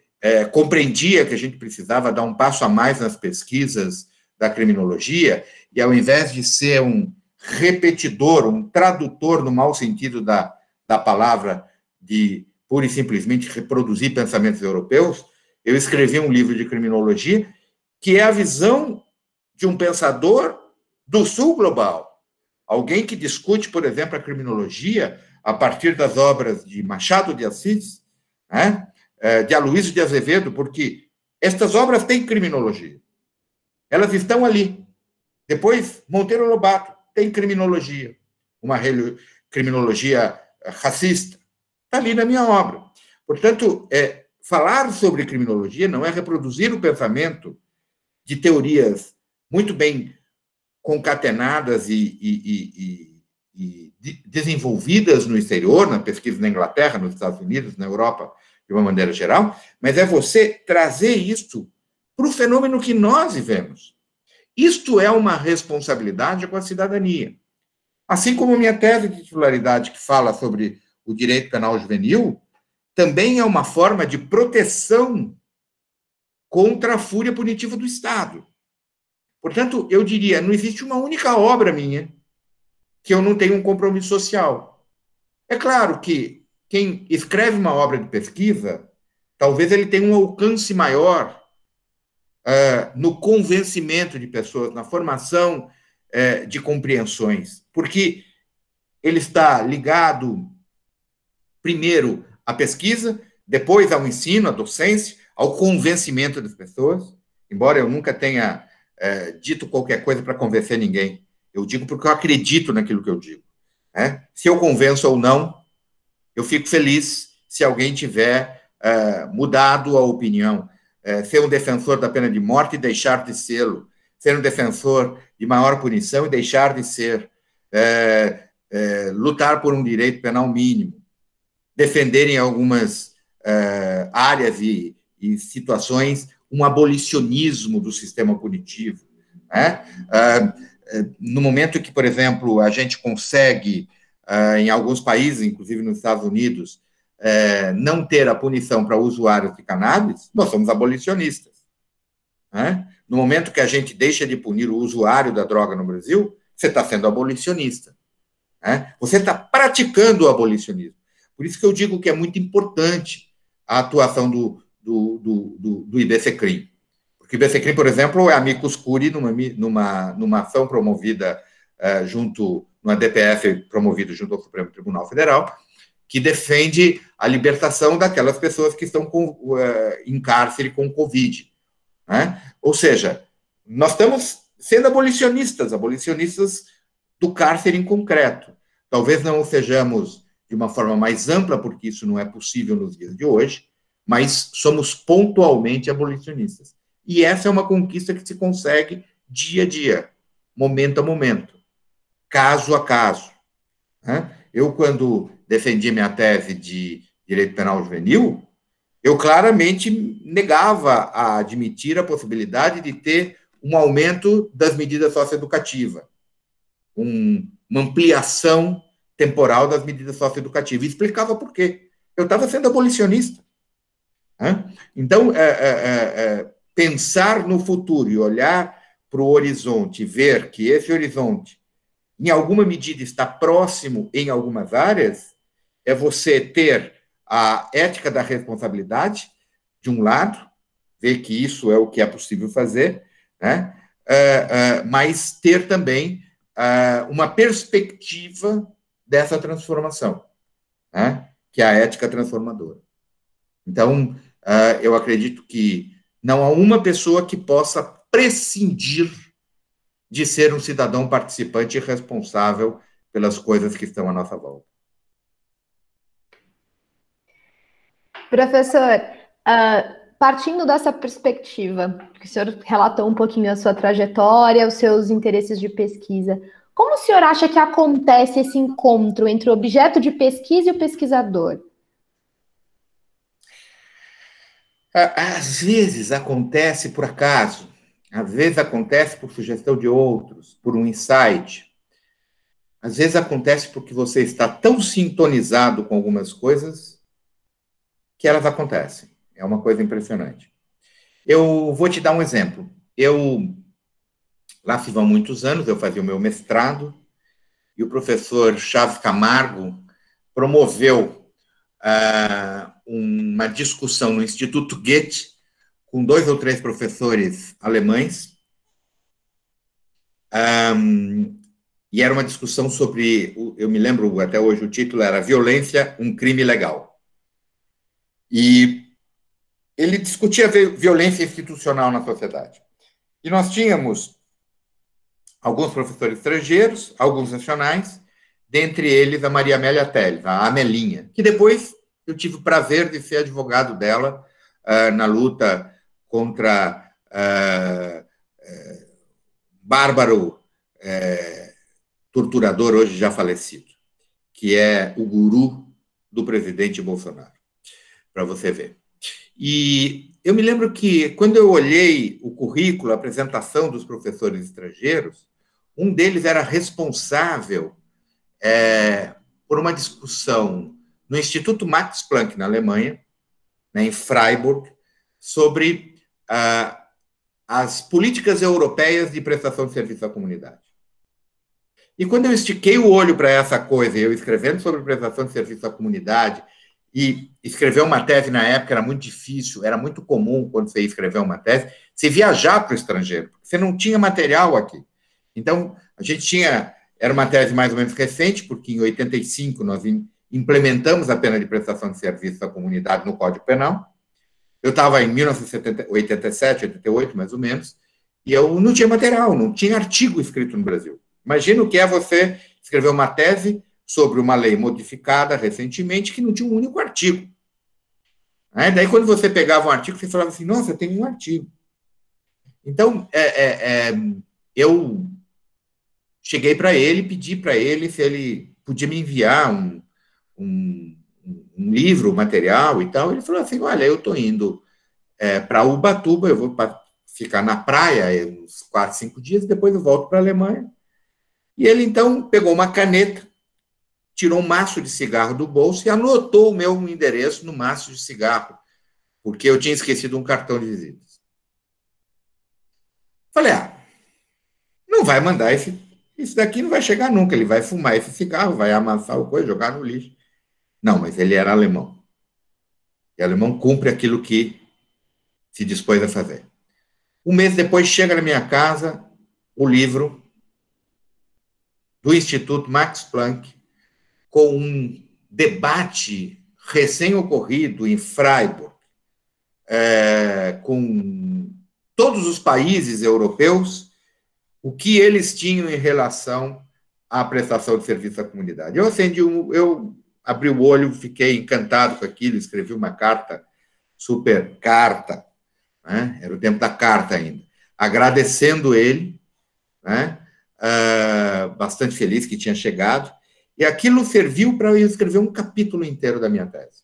compreendia que a gente precisava dar um passo a mais nas pesquisas da criminologia e, ao invés de ser um repetidor, um tradutor, no mau sentido da palavra, de pura e simplesmente reproduzir pensamentos europeus, eu escrevi um livro de criminologia que é a visão de um pensador do sul global. Alguém que discute, por exemplo, a criminologia a partir das obras de Machado de Assis, né, de Aloysio de Azevedo, porque estas obras têm criminologia. Elas estão ali. Depois, Monteiro Lobato tem criminologia, uma criminologia racista. Está ali na minha obra. Portanto, falar sobre criminologia não é reproduzir o pensamento de teorias muito bem concatenadas e desenvolvidas no exterior, na pesquisa na Inglaterra, nos Estados Unidos, na Europa, de uma maneira geral, mas é você trazer isso para o fenômeno que nós vivemos. Isto é uma responsabilidade com a cidadania. Assim como a minha tese de titularidade, que fala sobre o direito penal juvenil, também é uma forma de proteção contra a fúria punitiva do Estado. Portanto, eu diria, não existe uma única obra minha que eu não tenha um compromisso social. É claro que quem escreve uma obra de pesquisa, talvez ele tenha um alcance maior no convencimento de pessoas, na formação de compreensões, porque ele está ligado, primeiro, à pesquisa, depois ao ensino, à docência, ao convencimento das pessoas, embora eu nunca tenha dito qualquer coisa para convencer ninguém. Eu digo porque eu acredito naquilo que eu digo. Né? Se eu convenço ou não, eu fico feliz se alguém tiver mudado a opinião. Ser um defensor da pena de morte e deixar de sê-lo. Ser um defensor de maior punição e deixar de ser. Lutar por um direito penal mínimo. Defender em algumas áreas e situações um abolicionismo do sistema punitivo. Né? No momento que, por exemplo, a gente consegue, em alguns países, inclusive nos Estados Unidos, não ter a punição para usuários de cannabis, nós somos abolicionistas. Né? No momento que a gente deixa de punir o usuário da droga no Brasil, você está sendo abolicionista. Né? Você está praticando o abolicionismo. Por isso que eu digo que é muito importante a atuação do IBCCRIM. Porque o IBCCRIM, por exemplo, é amicus curiae numa ação promovida numa DPF promovida junto ao Supremo Tribunal Federal, que defende a libertação daquelas pessoas que estão em cárcere com Covid. Né? Ou seja, nós estamos sendo abolicionistas do cárcere em concreto. Talvez não sejamos de uma forma mais ampla, porque isso não é possível nos dias de hoje, mas somos pontualmente abolicionistas. E essa é uma conquista que se consegue dia a dia, momento a momento, caso a caso. Né? Eu, quando defendi minha tese de direito penal juvenil, eu claramente negava a admitir a possibilidade de ter um aumento das medidas socioeducativas, uma ampliação temporal das medidas socioeducativas. E explicava por quê. Eu estava sendo abolicionista. Né? Então, pensar no futuro e olhar para o horizonte, ver que esse horizonte, em alguma medida, está próximo em algumas áreas, é você ter a ética da responsabilidade, de um lado, ver que isso é o que é possível fazer, né? Mas ter também uma perspectiva dessa transformação, né? Que é a ética transformadora. Então, eu acredito que não há uma pessoa que possa prescindir de ser um cidadão participante e responsável pelas coisas que estão à nossa volta. Professor, partindo dessa perspectiva, que o senhor relatou um pouquinho a sua trajetória, os seus interesses de pesquisa, como o senhor acha que acontece esse encontro entre o objeto de pesquisa e o pesquisador? Às vezes acontece por acaso, às vezes acontece por sugestão de outros, por um insight. Às vezes acontece porque você está tão sintonizado com algumas coisas que elas acontecem. É uma coisa impressionante. Eu vou te dar um exemplo. Lá se vão muitos anos, eu fazia o meu mestrado, e o professor Chaves Camargo promoveu uma discussão no Instituto Goethe com 2 ou 3 professores alemães, e era uma discussão sobre, eu me lembro até hoje, o título era Violência, um crime legal. E ele discutia violência institucional na sociedade. E nós tínhamos alguns professores estrangeiros, alguns nacionais, dentre eles a Maria Amélia Telles, a Amelinha, que depois eu tive o prazer de ser advogado dela na luta contra Bárbaro torturador hoje já falecido, que é o guru do presidente Bolsonaro, para você ver. E eu me lembro que, quando eu olhei o currículo, a apresentação dos professores estrangeiros, um deles era responsável por uma discussão no Instituto Max Planck, na Alemanha, né, em Freiburg, sobre as políticas europeias de prestação de serviço à comunidade. E quando eu estiquei o olho para essa coisa, eu escrevendo sobre prestação de serviço à comunidade, e escrever uma tese na época era muito difícil, era muito comum, quando você ia escrever uma tese, você viajar para o estrangeiro, porque você não tinha material aqui. Então, a gente tinha, era uma tese mais ou menos recente, porque em 85 nós implementamos a pena de prestação de serviço à comunidade no Código Penal. Eu estava em 1987, 88, mais ou menos, e eu não tinha material, não tinha artigo escrito no Brasil. Imagina o que é você escrever uma tese sobre uma lei modificada recentemente que não tinha um único artigo. Daí, quando você pegava um artigo, você falava assim, nossa, tem um artigo. Então, eu cheguei para ele, pedi para ele se ele podia me enviar um livro, material e tal. Ele falou assim, olha, eu estou indo para Ubatuba, eu vou ficar na praia uns 4, 5 dias, depois eu volto para a Alemanha. E ele, então, pegou uma caneta, tirou um maço de cigarro do bolso e anotou o meu endereço no maço de cigarro, porque eu tinha esquecido um cartão de visitas. Falei, não vai mandar isso daqui, não vai chegar nunca, ele vai fumar esse cigarro, vai amassar o coisa, jogar no lixo. Não, mas ele era alemão. E alemão cumpre aquilo que se dispôs a fazer. Um mês depois, chega na minha casa o livro do Instituto Max Planck, com um debate recém-ocorrido em Freiburg, com todos os países europeus, o que eles tinham em relação à prestação de serviço à comunidade. Eu abri o olho, fiquei encantado com aquilo, escrevi uma carta, super carta, né? Era o tempo da carta ainda, agradecendo ele, né? Bastante feliz que tinha chegado, e aquilo serviu para eu escrever um capítulo inteiro da minha tese.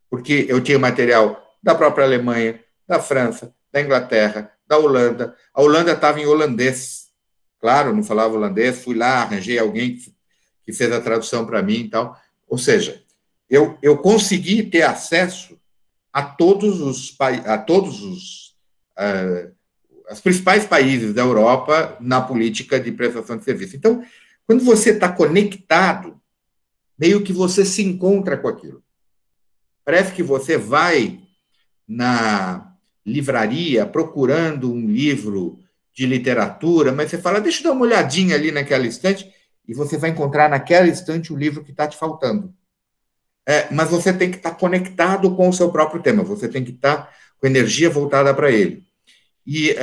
Porque eu tinha material da própria Alemanha, da França, da Inglaterra, da Holanda. A Holanda estava em holandês. Claro, não falava holandês, fui lá, arranjei alguém que fez a tradução para mim e tal. Ou seja, eu consegui ter acesso a todos os principais países da Europa na política de prestação de serviço. Então, quando você está conectado, meio que você se encontra com aquilo. Parece que você vai na livraria procurando um livro de literatura, mas você fala, deixa eu dar uma olhadinha ali naquela estante, e você vai encontrar naquela estante o livro que está te faltando. Mas você tem que estar conectado com o seu próprio tema, você tem que estar com energia voltada para ele. E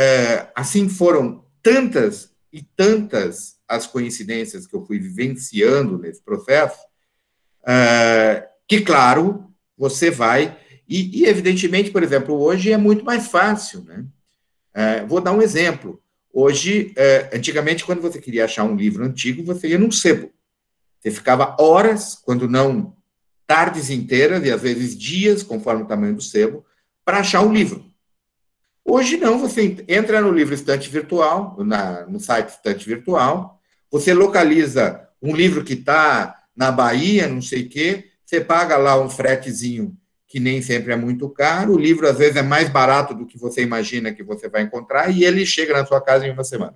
assim foram tantas e tantas as coincidências que eu fui vivenciando nesse processo, que, claro, você vai... E, evidentemente, por exemplo, hoje é muito mais fácil, né? Vou dar um exemplo. Hoje, antigamente, quando você queria achar um livro antigo, você ia num sebo. Você ficava horas, quando não tardes inteiras, e às vezes dias, conforme o tamanho do sebo, para achar um livro. Hoje não, você entra no livro Estante Virtual, no site Estante Virtual, você localiza um livro que está na Bahia, não sei o quê, você paga lá um fretezinho que nem sempre é muito caro, o livro às vezes é mais barato do que você imagina que você vai encontrar, e ele chega na sua casa em uma semana.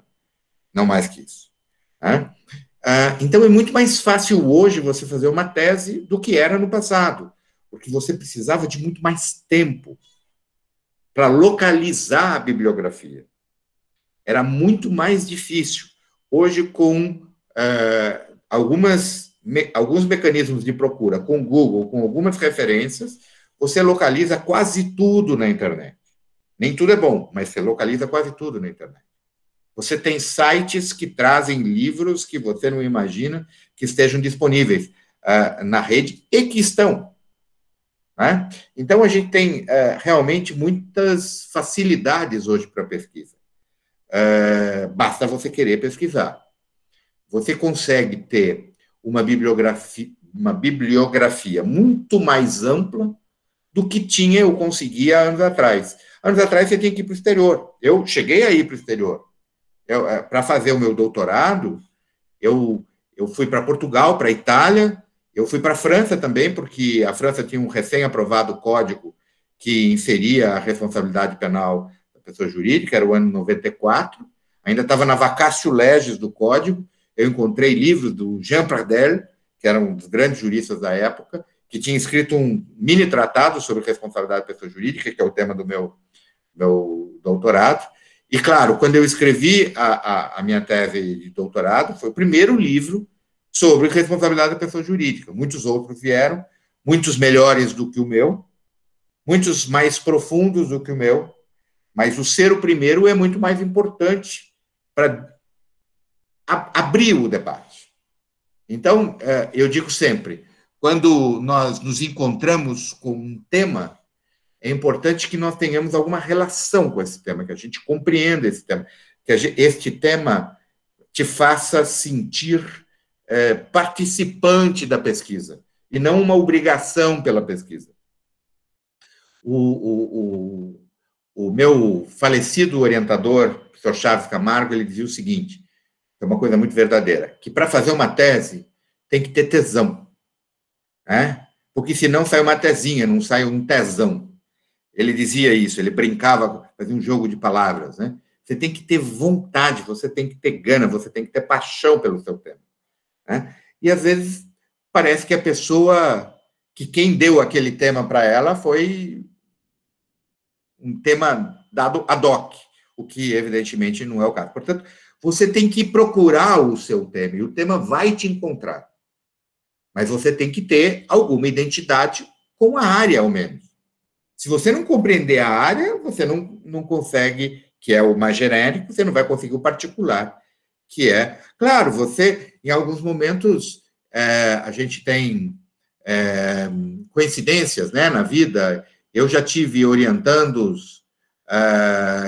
Não mais que isso. Né? Então é muito mais fácil hoje você fazer uma tese do que era no passado, porque você precisava de muito mais tempo para localizar a bibliografia. Era muito mais difícil. Hoje, com alguns mecanismos de procura, com Google, com algumas referências, você localiza quase tudo na internet. Nem tudo é bom, mas você localiza quase tudo na internet. Você tem sites que trazem livros que você não imagina que estejam disponíveis na rede e que estão. Né? Então, a gente tem realmente muitas facilidades hoje para pesquisa. Basta você querer pesquisar. você consegue ter uma bibliografia muito mais ampla do que eu conseguia anos atrás. Anos atrás você tinha que ir para o exterior. Eu cheguei a ir para o exterior. Para fazer o meu doutorado, eu fui para Portugal, para a Itália, eu fui para a França também, porque a França tinha um recém-aprovado código que inseria a responsabilidade penal da pessoa jurídica, era o ano 94, ainda estava na vacatio legis do código. Eu encontrei livros do Jean Pradel, que era um dos grandes juristas da época, que tinha escrito um mini tratado sobre responsabilidade da pessoa jurídica, que é o tema do meu doutorado. E, claro, quando eu escrevi a minha tese de doutorado, foi o primeiro livro sobre responsabilidade da pessoa jurídica. Muitos outros vieram, muitos melhores do que o meu, muitos mais profundos do que o meu, mas o ser o primeiro é muito mais importante para abrir o debate. Então, eu digo sempre, quando nós nos encontramos com um tema, é importante que nós tenhamos alguma relação com esse tema, que a gente compreenda esse tema, que este tema te faça sentir participante da pesquisa, e não uma obrigação pela pesquisa. O meu falecido orientador, o professor Chaves Camargo, ele dizia o seguinte, é uma coisa muito verdadeira, que para fazer uma tese tem que ter tesão, né? Porque senão sai uma tesinha, não sai um tesão. Ele dizia isso, ele brincava, fazia um jogo de palavras, né? Você tem que ter vontade, você tem que ter gana, você tem que ter paixão pelo seu tema, né? E, às vezes, parece que a pessoa, que quem deu aquele tema para ela foi um tema dado ad hoc, o que, evidentemente, não é o caso. Portanto, você tem que procurar o seu tema, e o tema vai te encontrar. Mas você tem que ter alguma identidade com a área, ao menos. Se você não compreender a área, você não consegue, que é o mais genérico, você não vai conseguir o particular, que é... Claro, você, em alguns momentos, a gente tem coincidências, né, na vida. Eu já tive orientandos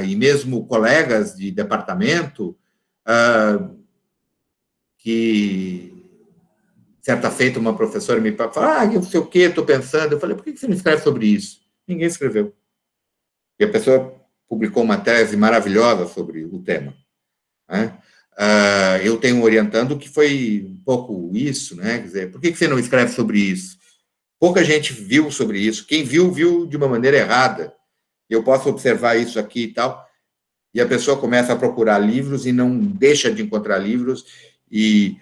e mesmo colegas de departamento que... Certa feita, uma professora me falou, eu não sei o quê, estou pensando. Eu falei, por que você não escreve sobre isso? Ninguém escreveu. E a pessoa publicou uma tese maravilhosa sobre o tema, né? Eu tenho um orientando que foi um pouco isso, né? Quer dizer, por que você não escreve sobre isso? Pouca gente viu sobre isso. Quem viu, viu de uma maneira errada. Eu posso observar isso aqui e tal. E a pessoa começa a procurar livros e não deixa de encontrar livros. E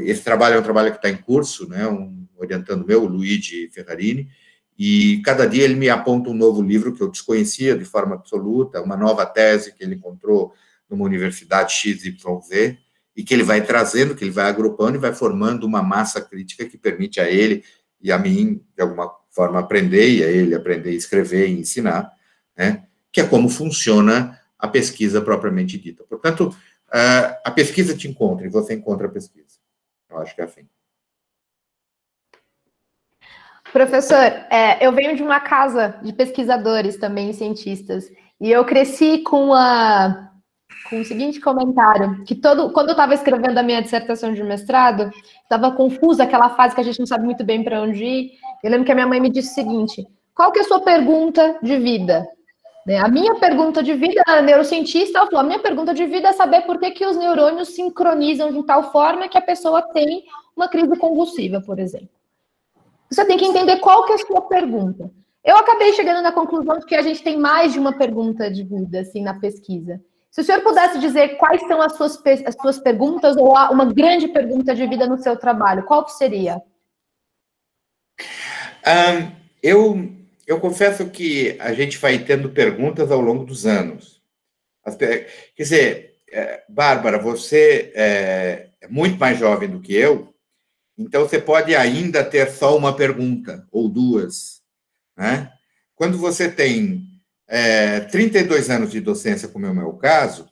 esse trabalho é um trabalho que está em curso, né? Um orientando meu, o Luigi Ferrarini, e cada dia ele me aponta um novo livro que eu desconhecia de forma absoluta, uma nova tese que ele encontrou numa universidade XYZ, e que ele vai trazendo, que ele vai agrupando e vai formando uma massa crítica que permite a ele e a mim, de alguma forma, aprender, e a ele aprender a escrever e ensinar, né? Que é como funciona a pesquisa propriamente dita. Portanto, a pesquisa te encontra e você encontra a pesquisa. Eu acho que é assim. Professor, eu venho de uma casa de pesquisadores também, cientistas, e eu cresci com o seguinte comentário, que quando eu estava escrevendo a minha dissertação de mestrado, estava confusa, aquela fase que a gente não sabe muito bem para onde ir. Eu lembro que a minha mãe me disse o seguinte, qual que é a sua pergunta de vida? A minha pergunta de vida, a neurocientista, ela falou, a minha pergunta de vida é saber por que os neurônios sincronizam de tal forma que a pessoa tem uma crise convulsiva, por exemplo. Você tem que entender qual que é a sua pergunta. Eu acabei chegando na conclusão de que a gente tem mais de uma pergunta de vida, assim, na pesquisa. Se o senhor pudesse dizer quais são as suas perguntas ou uma grande pergunta de vida no seu trabalho, qual que seria? Eu confesso que a gente vai tendo perguntas ao longo dos anos. Quer dizer, Bárbara, você é muito mais jovem do que eu, então você pode ainda ter só uma pergunta, ou duas, né? Quando você tem 32 anos de docência, como é o meu caso,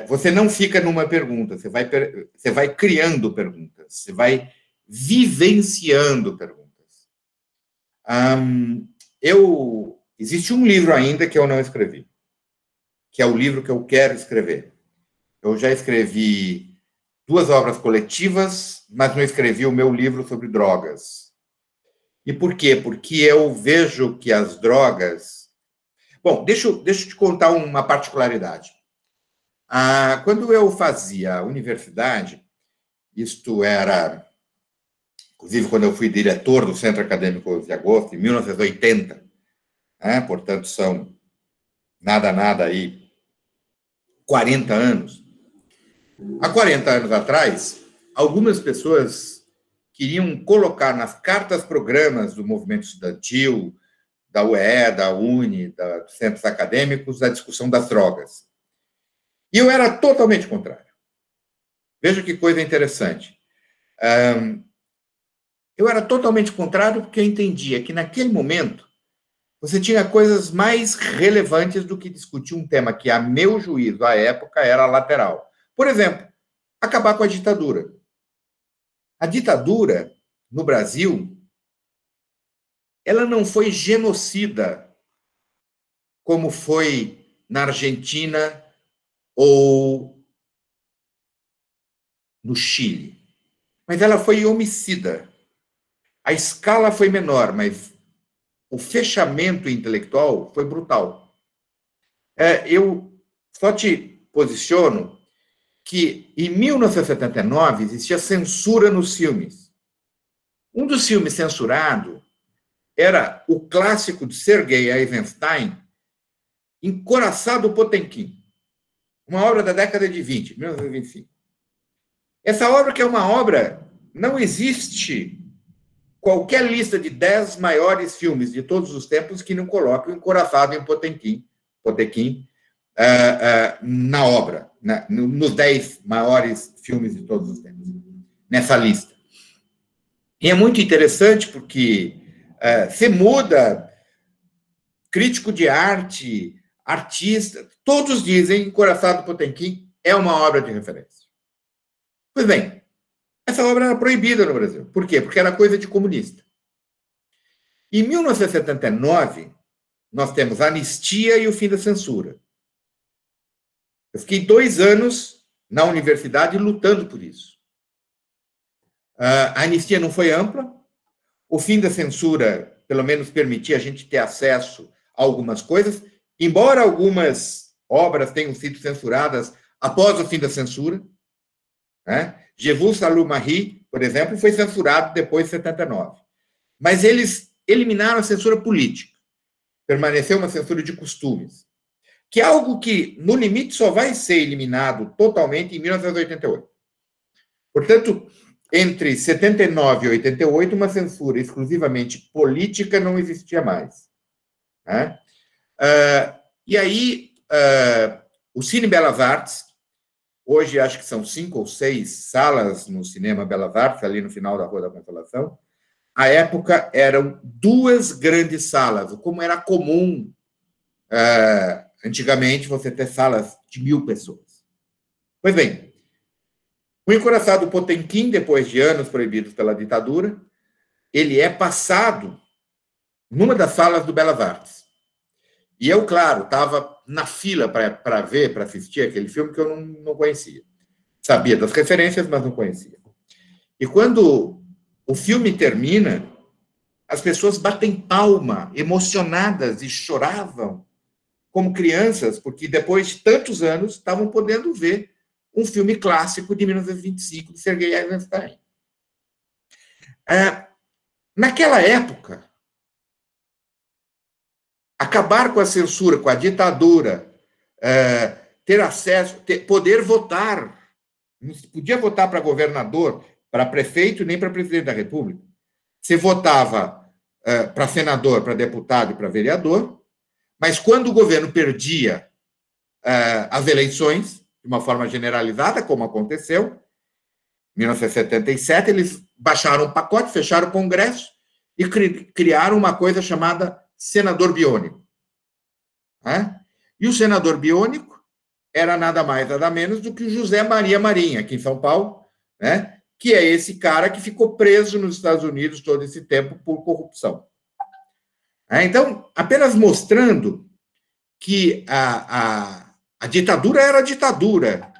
você não fica numa pergunta, você vai criando perguntas, você vai vivenciando perguntas. Existe um livro ainda que eu não escrevi, que é o livro que eu quero escrever. Eu já escrevi 2 obras coletivas, mas não escrevi o meu livro sobre drogas. E por quê? Porque eu vejo que as drogas... Bom, deixa eu te contar uma particularidade. Quando eu fazia universidade, isto era, inclusive, quando eu fui diretor do Centro Acadêmico de Agosto, em 1980, portanto, são nada aí, 40 anos. Há 40 anos atrás, algumas pessoas queriam colocar nas cartas-programas do movimento estudantil, da UE, da UNE, dos centros acadêmicos, a discussão das drogas. E eu era totalmente contrário. Veja que coisa interessante. Eu era totalmente contrário porque eu entendia que, naquele momento, você tinha coisas mais relevantes do que discutir um tema que, a meu juízo, à época, era lateral. Por exemplo, acabar com a ditadura. A ditadura, no Brasil, ela não foi genocida como foi na Argentina ou no Chile. Mas ela foi homicida. A escala foi menor, mas o fechamento intelectual foi brutal. Eu só te posiciono que, em 1979, existia censura nos filmes. Um dos filmes censurados era o clássico de Sergei Eisenstein, Encoraçado Potemkin, uma obra da década de 20, 1925. Essa obra, que é uma obra, não existe qualquer lista de 10 maiores filmes de todos os tempos que não coloque o Encoraçado em Potemkin na obra, nos 10 maiores filmes de todos os tempos, nessa lista. E é muito interessante porque você muda, crítico de arte, artista, todos dizem que Encoraçado Potemkin é uma obra de referência. Pois bem, essa obra era proibida no Brasil. Por quê? Porque era coisa de comunista. Em 1979, nós temos a anistia e o fim da censura. Eu fiquei 2 anos na universidade lutando por isso. A anistia não foi ampla, o fim da censura, pelo menos, permitia a gente ter acesso a algumas coisas, embora algumas obras tenham sido censuradas após o fim da censura. Je vous salue Marie, por exemplo, foi censurado depois de 79. Mas eles eliminaram a censura política. Permaneceu uma censura de costumes, que é algo que, no limite, só vai ser eliminado totalmente em 1988. Portanto, entre 79 e 88, uma censura exclusivamente política não existia mais. E aí, o Cine Belas Artes, hoje acho que são 5 ou 6 salas no Cinema Belas Artes, ali no final da Rua da Consolação. À época, eram 2 grandes salas, como era comum antigamente você ter salas de 1.000 pessoas. Pois bem, o Encoraçado Potemkin, depois de anos proibidos pela ditadura, ele é passado numa das salas do Belas Artes. E eu, claro, estava na fila para ver, para assistir aquele filme que eu não conhecia. Sabia das referências, mas não conhecia. E quando o filme termina, as pessoas batem palma, emocionadas, e choravam como crianças, porque depois de tantos anos estavam podendo ver um filme clássico de 1925, de Sergei Eisenstein. Naquela época, acabar com a censura, com a ditadura, ter acesso, poder votar, não se podia votar para governador, para prefeito, nem para presidente da República. Você votava para senador, para deputado e para vereador, mas quando o governo perdia as eleições, de uma forma generalizada, como aconteceu, em 1977, eles baixaram um pacote, fecharam o Congresso e criaram uma coisa chamada senador biônico. E o senador biônico era nada mais, nada menos do que o José Maria Marinho, aqui em São Paulo, que é esse cara que ficou preso nos Estados Unidos todo esse tempo por corrupção. Então, apenas mostrando que a ditadura era ditadura,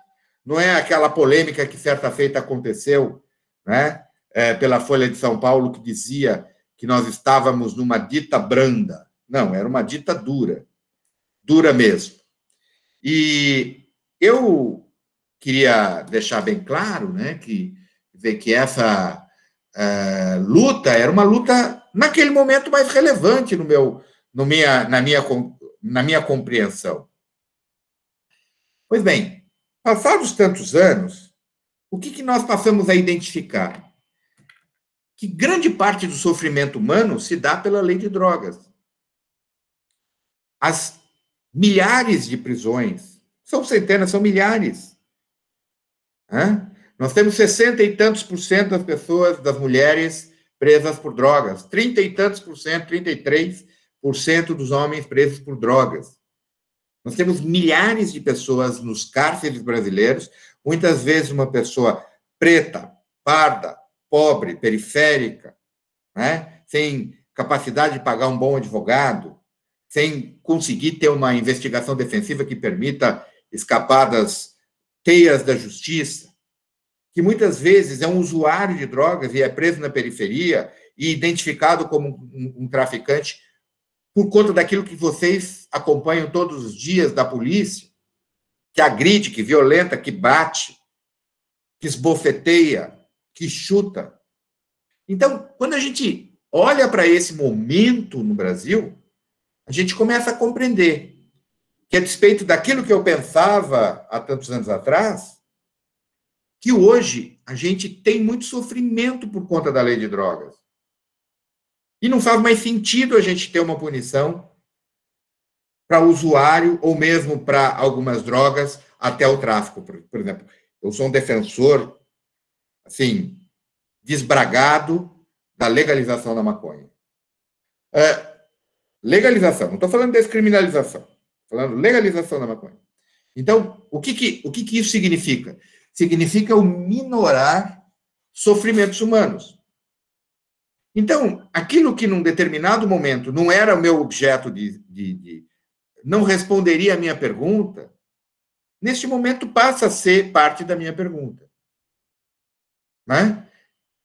não é aquela polêmica que certa feita aconteceu, né, pela Folha de São Paulo, que dizia que nós estávamos numa dita branda. Não, era uma dita dura, dura mesmo. E eu queria deixar bem claro, né, que essa luta era uma luta, naquele momento, mais relevante na minha compreensão. Pois bem, passados tantos anos, o que nós passamos a identificar? Que grande parte do sofrimento humano se dá pela lei de drogas. As milhares de prisões, são centenas, são milhares. Nós temos 60 e tantos por cento das pessoas, das mulheres presas por drogas, 30 e tantos por cento, 33% dos homens presos por drogas. Nós temos milhares de pessoas nos cárceres brasileiros, muitas vezes uma pessoa preta, parda, pobre, periférica, né? Sem capacidade de pagar um bom advogado, sem conseguir ter uma investigação defensiva que permita escapar das teias da justiça, que muitas vezes é um usuário de drogas e é preso na periferia e identificado como um traficante por conta daquilo que vocês acompanham todos os dias da polícia, que agride, que violenta, que bate, que esbofeteia, que chuta. Então, quando a gente olha para esse momento no Brasil, a gente começa a compreender que, a despeito daquilo que eu pensava há tantos anos atrás, que hoje a gente tem muito sofrimento por conta da lei de drogas. E não faz mais sentido a gente ter uma punição para o usuário ou mesmo para algumas drogas até o tráfico. Por exemplo, eu sou um defensor, assim, desbragado da legalização da maconha. Legalização, não estou falando descriminalização, estou falando legalização da maconha. Então, o que isso significa? Significa o minorar sofrimentos humanos. Então, aquilo que num determinado momento não era o meu objeto não responderia à minha pergunta, neste momento passa a ser parte da minha pergunta. Né?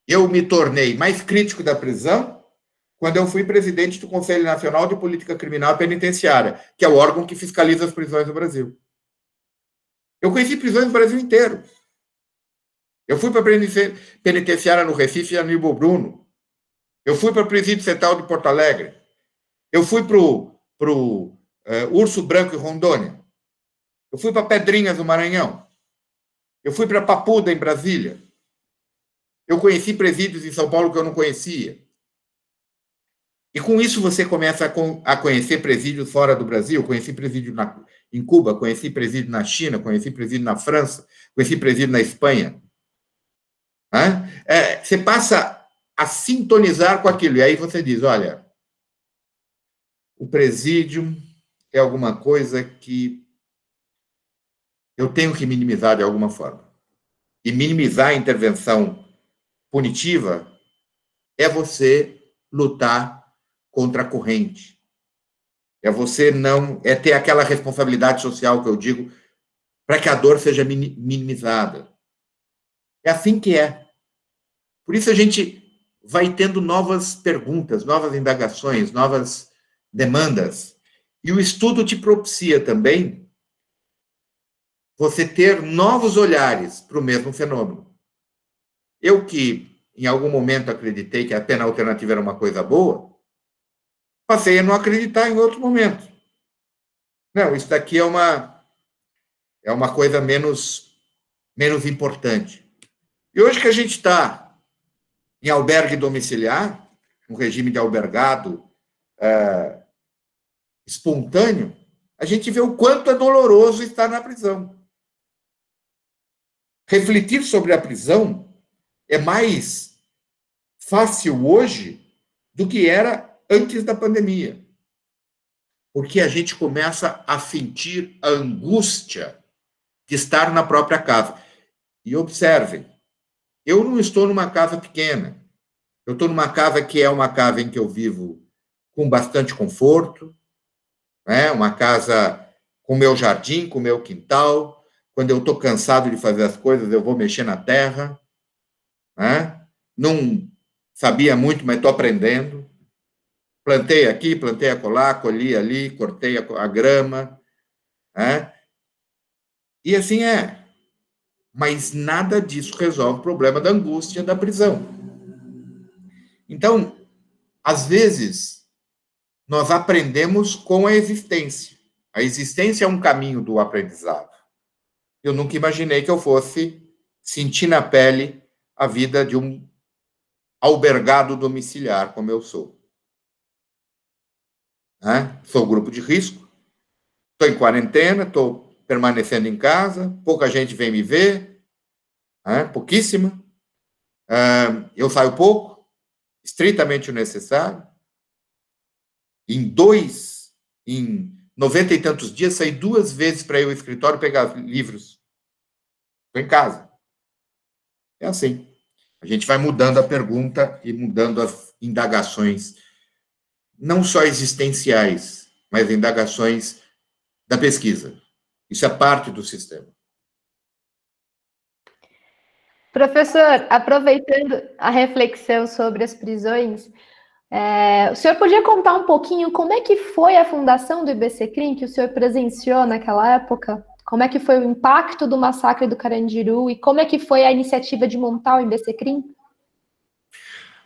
Eu me tornei mais crítico da prisão quando eu fui presidente do Conselho Nacional de Política Criminal e Penitenciária, que é o órgão que fiscaliza as prisões no Brasil. Eu conheci prisões no Brasil inteiro. Eu fui para a penitenciária no Recife e Aníbal Bruno. Eu fui para o Presídio Central de Porto Alegre. Eu fui para o Urso Branco em Rondônia. Eu fui para Pedrinhas, no Maranhão. Eu fui para Papuda, em Brasília. Eu conheci presídios em São Paulo que eu não conhecia. E com isso você começa a conhecer presídios fora do Brasil. Conheci presídio em Cuba, conheci presídio na China, conheci presídio na França, conheci presídio na Espanha. Você passa a sintonizar com aquilo. E aí você diz, olha, o presídio é alguma coisa que eu tenho que minimizar de alguma forma. E minimizar a intervenção punitiva é você lutar contra a corrente. É ter aquela responsabilidade social que eu digo para que a dor seja minimizada. É assim que é. Por isso a gente vai tendo novas perguntas, novas indagações, novas demandas. E o estudo te propicia também você ter novos olhares para o mesmo fenômeno. Eu que, em algum momento, acreditei que a pena alternativa era uma coisa boa, passei a não acreditar em outro momento. Não, isso daqui é uma coisa menos importante. E hoje que a gente está em albergue domiciliar, um regime de albergado espontâneo, a gente vê o quanto é doloroso estar na prisão. Refletir sobre a prisão é mais fácil hoje do que era antes da pandemia. Porque a gente começa a sentir a angústia de estar na própria casa. E observem, eu não estou numa casa pequena. Eu estou numa casa que é uma casa em que eu vivo com bastante conforto, né? Uma casa com meu jardim, com meu quintal, quando eu estou cansado de fazer as coisas, eu vou mexer na terra, né? Não sabia muito, mas estou aprendendo. Plantei aqui, plantei acolá, colhi ali, cortei a grama, né? E assim é. Mas nada disso resolve o problema da angústia da prisão. Então, às vezes, nós aprendemos com a existência. A existência é um caminho do aprendizado. Eu nunca imaginei que eu fosse sentir na pele a vida de um albergado domiciliar, como eu sou. Né? Sou grupo de risco, estou em quarentena, estou permanecendo em casa, pouca gente vem me ver, né? Pouquíssima. Eu saio pouco, estritamente o necessário. Em 90 e tantos dias, saí 2 vezes para ir ao escritório pegar livros. Estou em casa. É assim. A gente vai mudando a pergunta e mudando as indagações, não só existenciais, mas indagações da pesquisa. Isso é parte do sistema. Professor, aproveitando a reflexão sobre as prisões, o senhor podia contar um pouquinho como é que foi a fundação do IBCCRIM, que o senhor presenciou naquela época? Como é que foi o impacto do massacre do Carandiru e como é que foi a iniciativa de montar o IBCCRIM?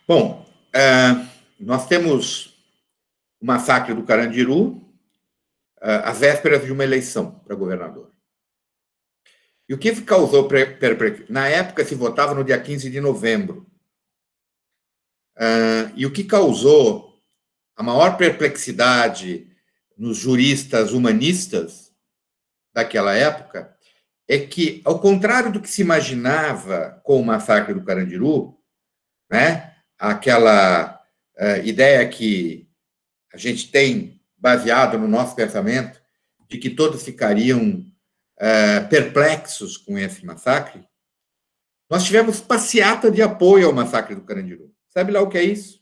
Bom, nós temos o massacre do Carandiru às vésperas de uma eleição para governador. E o que causou... Na época, se votava no dia 15 de novembro. E o que causou a maior perplexidade nos juristas humanistas daquela época é que, ao contrário do que se imaginava com o massacre do Carandiru, né, aquela ideia que a gente tem baseado no nosso pensamento de que todos ficariam perplexos com esse massacre, nós tivemos passeata de apoio ao massacre do Carandiru. Sabe lá o que é isso?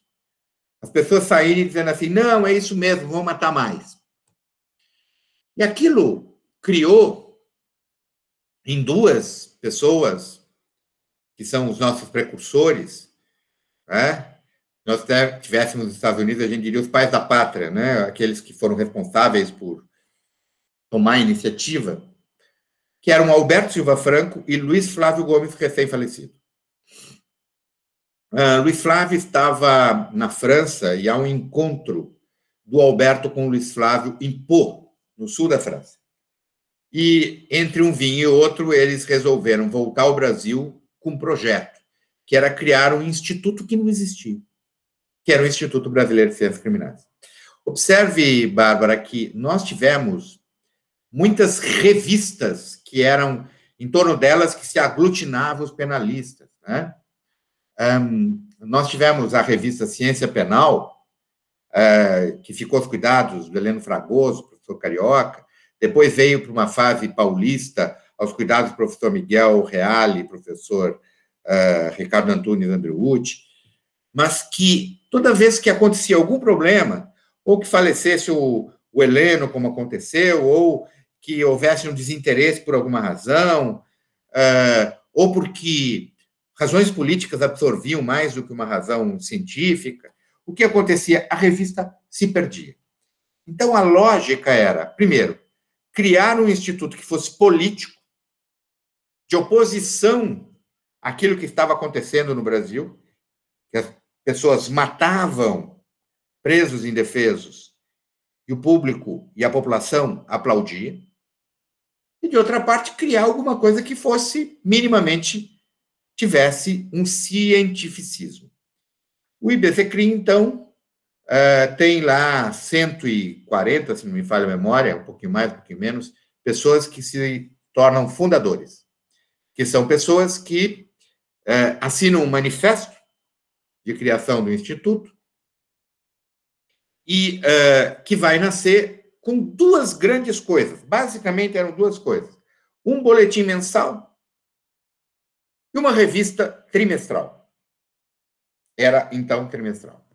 As pessoas saírem dizendo assim, não, é isso mesmo, vamos matar mais. E aquilo criou em 2 pessoas, que são os nossos precursores, né? Nós tivéssemos nos Estados Unidos, a gente diria os pais da pátria, né? Aqueles que foram responsáveis por tomar a iniciativa, que eram Alberto Silva Franco e Luiz Flávio Gomes, recém-falecido. Luiz Flávio estava na França e há um encontro do Alberto com o Luiz Flávio em Pau, no sul da França. E, entre um vinho e outro, eles resolveram voltar ao Brasil com um projeto, que era criar um instituto que não existia, que era o Instituto Brasileiro de Ciências Criminais. Observe, Bárbara, que nós tivemos muitas revistas que eram, em torno delas, que se aglutinavam os penalistas, né? Nós tivemos a revista Ciência Penal, que ficou aos cuidados do Heleno Fragoso, professor carioca, depois veio para uma fase paulista, aos cuidados do professor Miguel Reale, professor Ricardo Antunes Andreucci, mas que toda vez que acontecia algum problema, ou que falecesse o Heleno, como aconteceu, ou que houvesse um desinteresse por alguma razão, ou porque razões políticas absorviam mais do que uma razão científica, o que acontecia? A revista se perdia. Então, a lógica era, primeiro, criar um instituto que fosse político, de oposição àquilo que estava acontecendo no Brasil, que as pessoas matavam presos indefesos, e o público e a população aplaudia, e, de outra parte, criar alguma coisa que fosse minimamente tivesse um cientificismo. O IBCCRIM, então, tem lá 140, se não me falha a memória, um pouquinho mais, um pouquinho menos, pessoas que se tornam fundadores, que são pessoas que assinam um manifesto de criação do Instituto e que vai nascer com 2 grandes coisas. Basicamente, eram 2 coisas. Um boletim mensal e uma revista trimestral. Era, então, trimestral.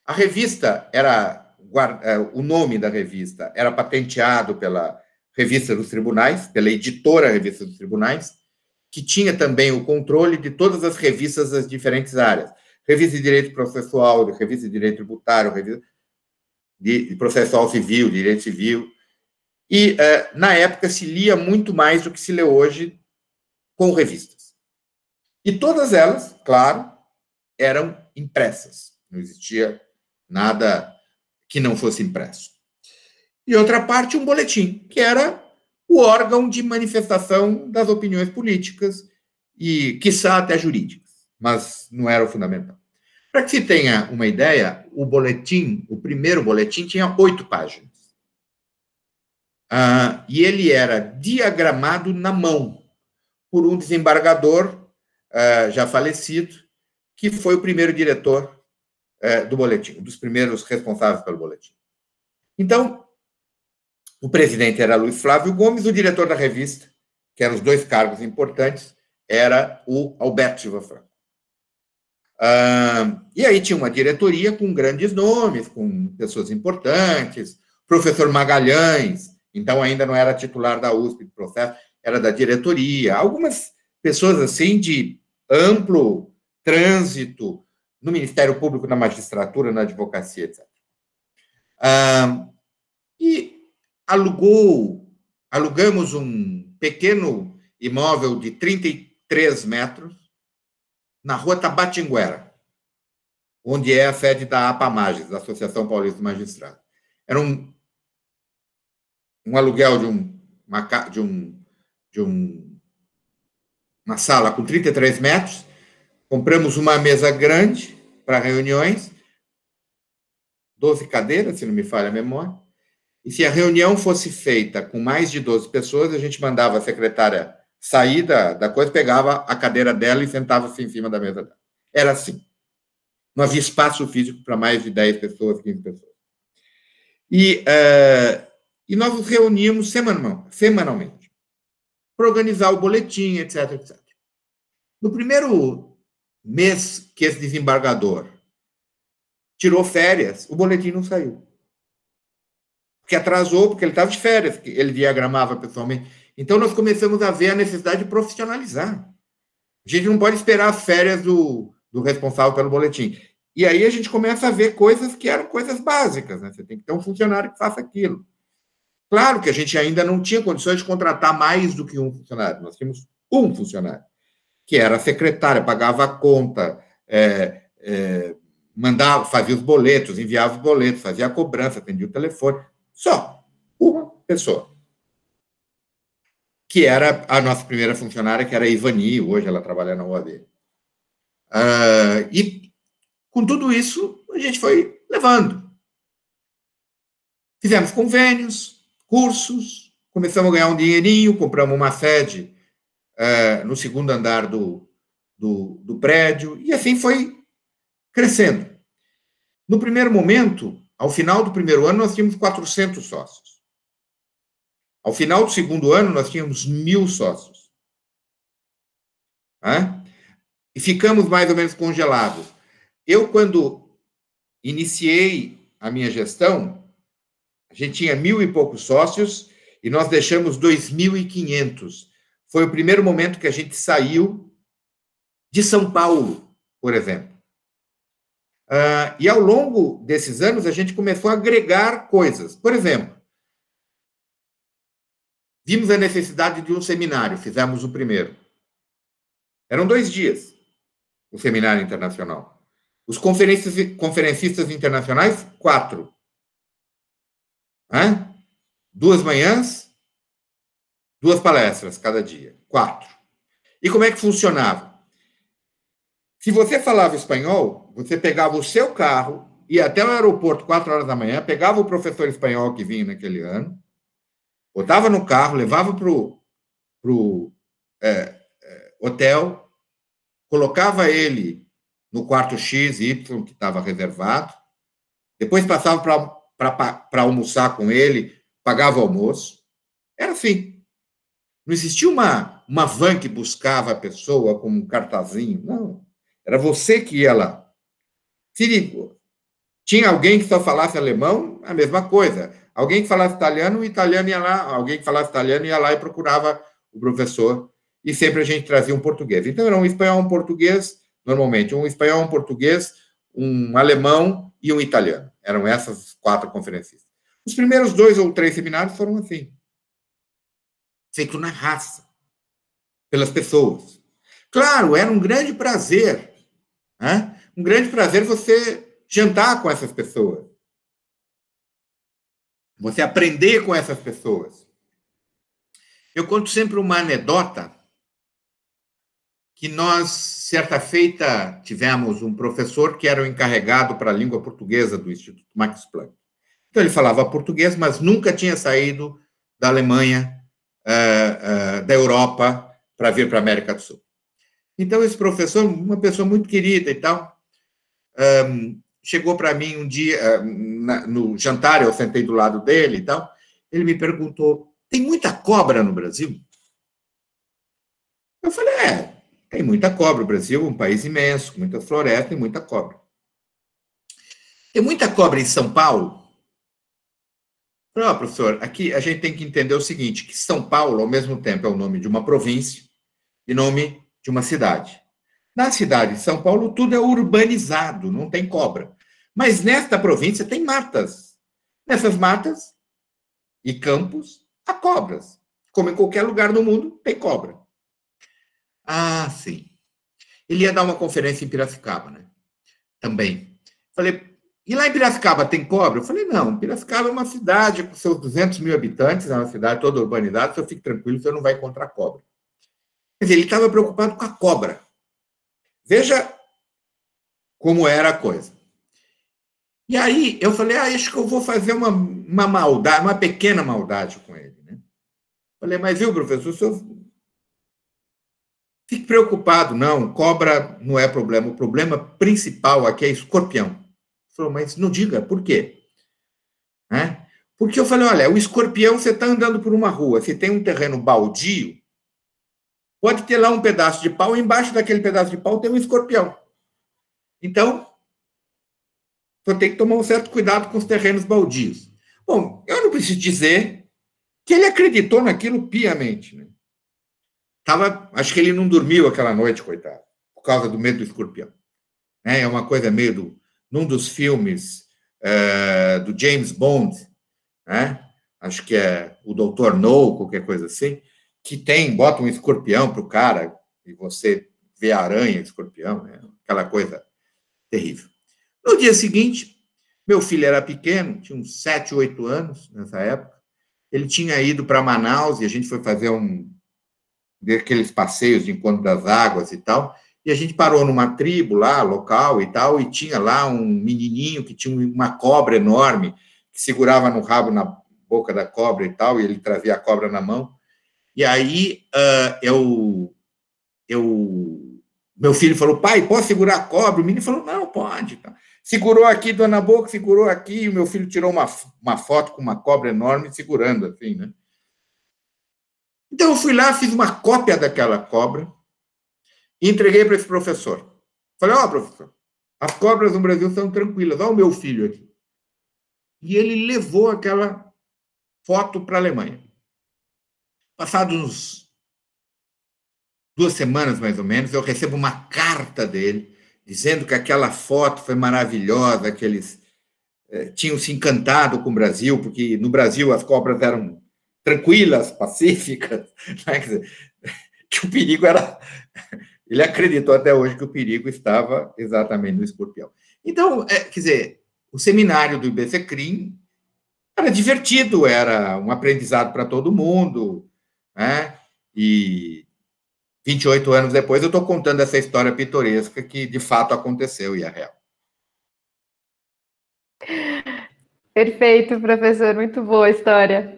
A revista era... o nome da revista era patenteado pela Revista dos Tribunais, pela editora Revista dos Tribunais, que tinha também o controle de todas as revistas das diferentes áreas. Revista de Direito Processual, Revista de Direito Tributário, Revista de Processual Civil, Direito Civil. E, na época, se lia muito mais do que se lê hoje com revistas. E todas elas, claro, eram impressas. Não existia nada que não fosse impresso. E outra parte, um boletim, que era o órgão de manifestação das opiniões políticas e, quiçá, até jurídicas, mas não era o fundamental. Para que se tenha uma ideia, o boletim, o primeiro boletim, tinha 8 páginas. E ele era diagramado na mão por um desembargador já falecido, que foi o primeiro diretor do boletim, um dos primeiros responsáveis pelo boletim. Então, o presidente era Luiz Flávio Gomes, o diretor da revista, que eram os 2 cargos importantes, era o Alberto Silva Franco. E aí tinha uma diretoria com grandes nomes, com pessoas importantes, professor Magalhães, então ainda não era titular da USP do processo, era da diretoria, algumas pessoas assim de amplo trânsito no Ministério Público, na magistratura, na advocacia, etc. E alugamos um pequeno imóvel de 33 metros na rua Tabatinguera, onde é a sede da APAMAGES, da Associação Paulista de Magistrados. Era um aluguel de uma sala com 33 metros, compramos uma mesa grande para reuniões, 12 cadeiras, se não me falha a memória, e se a reunião fosse feita com mais de 12 pessoas, a gente mandava a secretária sair da coisa, pegava a cadeira dela e sentava-se em cima da mesa dela. Era assim. Não havia espaço físico para mais de 10 pessoas, 15 pessoas. E nós nos reuníamos semanalmente para organizar o boletim, etc, etc. No primeiro mês que esse desembargador tirou férias, o boletim não saiu. Porque atrasou, porque ele estava de férias, ele diagramava pessoalmente. Então, nós começamos a ver a necessidade de profissionalizar. A gente não pode esperar as férias do responsável pelo boletim. E aí a gente começa a ver coisas que eram coisas básicas, né? Você tem que ter um funcionário que faça aquilo. Claro que a gente ainda não tinha condições de contratar mais do que um funcionário. Nós tínhamos um funcionário, que era a secretária, pagava a conta, mandava, fazia os boletos, enviava os boletos, fazia a cobrança, atendia o telefone. Só uma pessoa. Que era a nossa primeira funcionária, que era a Ivani, hoje ela trabalha na OAB. E com tudo isso, a gente foi levando. Fizemos convênios, cursos, começamos a ganhar um dinheirinho, compramos uma sede no segundo andar do prédio, e assim foi crescendo. No primeiro momento, ao final do primeiro ano, nós tínhamos 400 sócios. Ao final do segundo ano, nós tínhamos 1.000 sócios. E ficamos mais ou menos congelados. Eu, quando iniciei a minha gestão, a gente tinha 1.000 e poucos sócios e nós deixamos 2.500. Foi o primeiro momento que a gente saiu de São Paulo, por exemplo. E ao longo desses anos, a gente começou a agregar coisas. Por exemplo, vimos a necessidade de um seminário, fizemos o primeiro. Eram 2 dias, o seminário internacional. Os conferencistas internacionais, 4. 2 manhãs, 2 palestras cada dia, 4. E como é que funcionava? Se você falava espanhol, você pegava o seu carro, ia até o aeroporto 4 horas da manhã, pegava o professor espanhol que vinha naquele ano, botava no carro, levava para o hotel, colocava ele no quarto XY, que estava reservado, depois passava para almoçar com ele, pagava o almoço. Era assim. Não existia uma van que buscava a pessoa com um cartazinho, não. Era você que ia lá. Se tinha alguém que só falasse alemão, a mesma coisa. Alguém que falasse italiano, o italiano ia lá, alguém que falasse italiano ia lá e procurava o professor, e sempre a gente trazia um português. Então, era um espanhol, um português, normalmente, um espanhol, um português, um alemão e um italiano. Eram essas 4 conferencistas. Os primeiros 2 ou 3 seminários foram assim, feito na raça, pelas pessoas. Claro, era um grande prazer, né? Um grande prazer você jantar com essas pessoas, você aprender com essas pessoas. Eu conto sempre uma anedota que nós, certa feita, tivemos um professor que era o encarregado para a língua portuguesa do Instituto Max Planck. Então, ele falava português, mas nunca tinha saído da Alemanha, da Europa, para vir para a América do Sul. Então, esse professor, uma pessoa muito querida e tal, chegou para mim um dia, no jantar, eu sentei do lado dele e tal, ele me perguntou, tem muita cobra no Brasil? Eu falei, tem muita cobra. O Brasil é um país imenso, com muita floresta e muita cobra. Tem muita cobra em São Paulo? Eu falei, professor, aqui a gente tem que entender o seguinte, que São Paulo, ao mesmo tempo, é o nome de uma província e nome de uma cidade. Na cidade de São Paulo, tudo é urbanizado, não tem cobra. Mas nesta província tem matas. Nessas matas e campos, há cobras. Como em qualquer lugar do mundo, tem cobra. Ah, sim. Ele ia dar uma conferência em Piracicaba, né? Também. Falei, e lá em Piracicaba tem cobra? Eu falei, não, Piracicaba é uma cidade com seus 200 mil habitantes, é uma cidade toda urbanizada, você fique tranquilo, você não vai encontrar cobra. Quer dizer, ele estava preocupado com a cobra. Veja como era a coisa. E aí eu falei, acho que eu vou fazer uma maldade, uma pequena maldade com ele, né? Falei, mas viu, professor, o senhor fique preocupado, não, cobra não é problema, o problema principal aqui é escorpião. Ele falou, mas não diga, por quê? Né? Porque eu falei, olha, o escorpião, você está andando por uma rua, se tem um terreno baldio, pode ter lá um pedaço de pau, e embaixo daquele pedaço de pau tem um escorpião. Então, você tem que tomar um certo cuidado com os terrenos baldios. Bom, eu não preciso dizer que ele acreditou naquilo piamente, né? Acho que ele não dormiu aquela noite, coitado, por causa do medo do escorpião. É uma coisa meio num dos filmes do James Bond, né? Acho que é o Dr. No, qualquer coisa assim, que bota um escorpião para o cara e você vê a aranha, escorpião, né? Aquela coisa terrível. No dia seguinte, meu filho era pequeno, tinha uns 7, 8 anos nessa época, ele tinha ido para Manaus e a gente foi fazer daqueles passeios de encontro das águas e tal, e a gente parou numa tribo lá, local e tal, e tinha lá um menininho que tinha uma cobra enorme, que segurava no rabo, na boca da cobra e tal, e ele trazia a cobra na mão. E aí meu filho falou, pai, posso segurar a cobra? O menino falou, não, pode. Segurou aqui, dona Boca, segurou aqui, e o meu filho tirou uma foto com uma cobra enorme segurando, assim, né? Então, eu fui lá, fiz uma cópia daquela cobra e entreguei para esse professor. Falei, professor, as cobras no Brasil são tranquilas, olha o meu filho aqui. E ele levou aquela foto para a Alemanha. Passados 2 semanas, mais ou menos, eu recebo uma carta dele, dizendo que aquela foto foi maravilhosa, que eles tinham se encantado com o Brasil, porque no Brasil as cobras eram tranquilas, pacíficas, né? Quer dizer, que o perigo era... Ele acreditou até hoje que o perigo estava exatamente no escorpião. Então, quer dizer, o seminário do IBCCRIM era divertido, era um aprendizado para todo mundo, né? E 28 anos depois eu estou contando essa história pitoresca que de fato aconteceu e é real. Perfeito, professor, muito boa a história.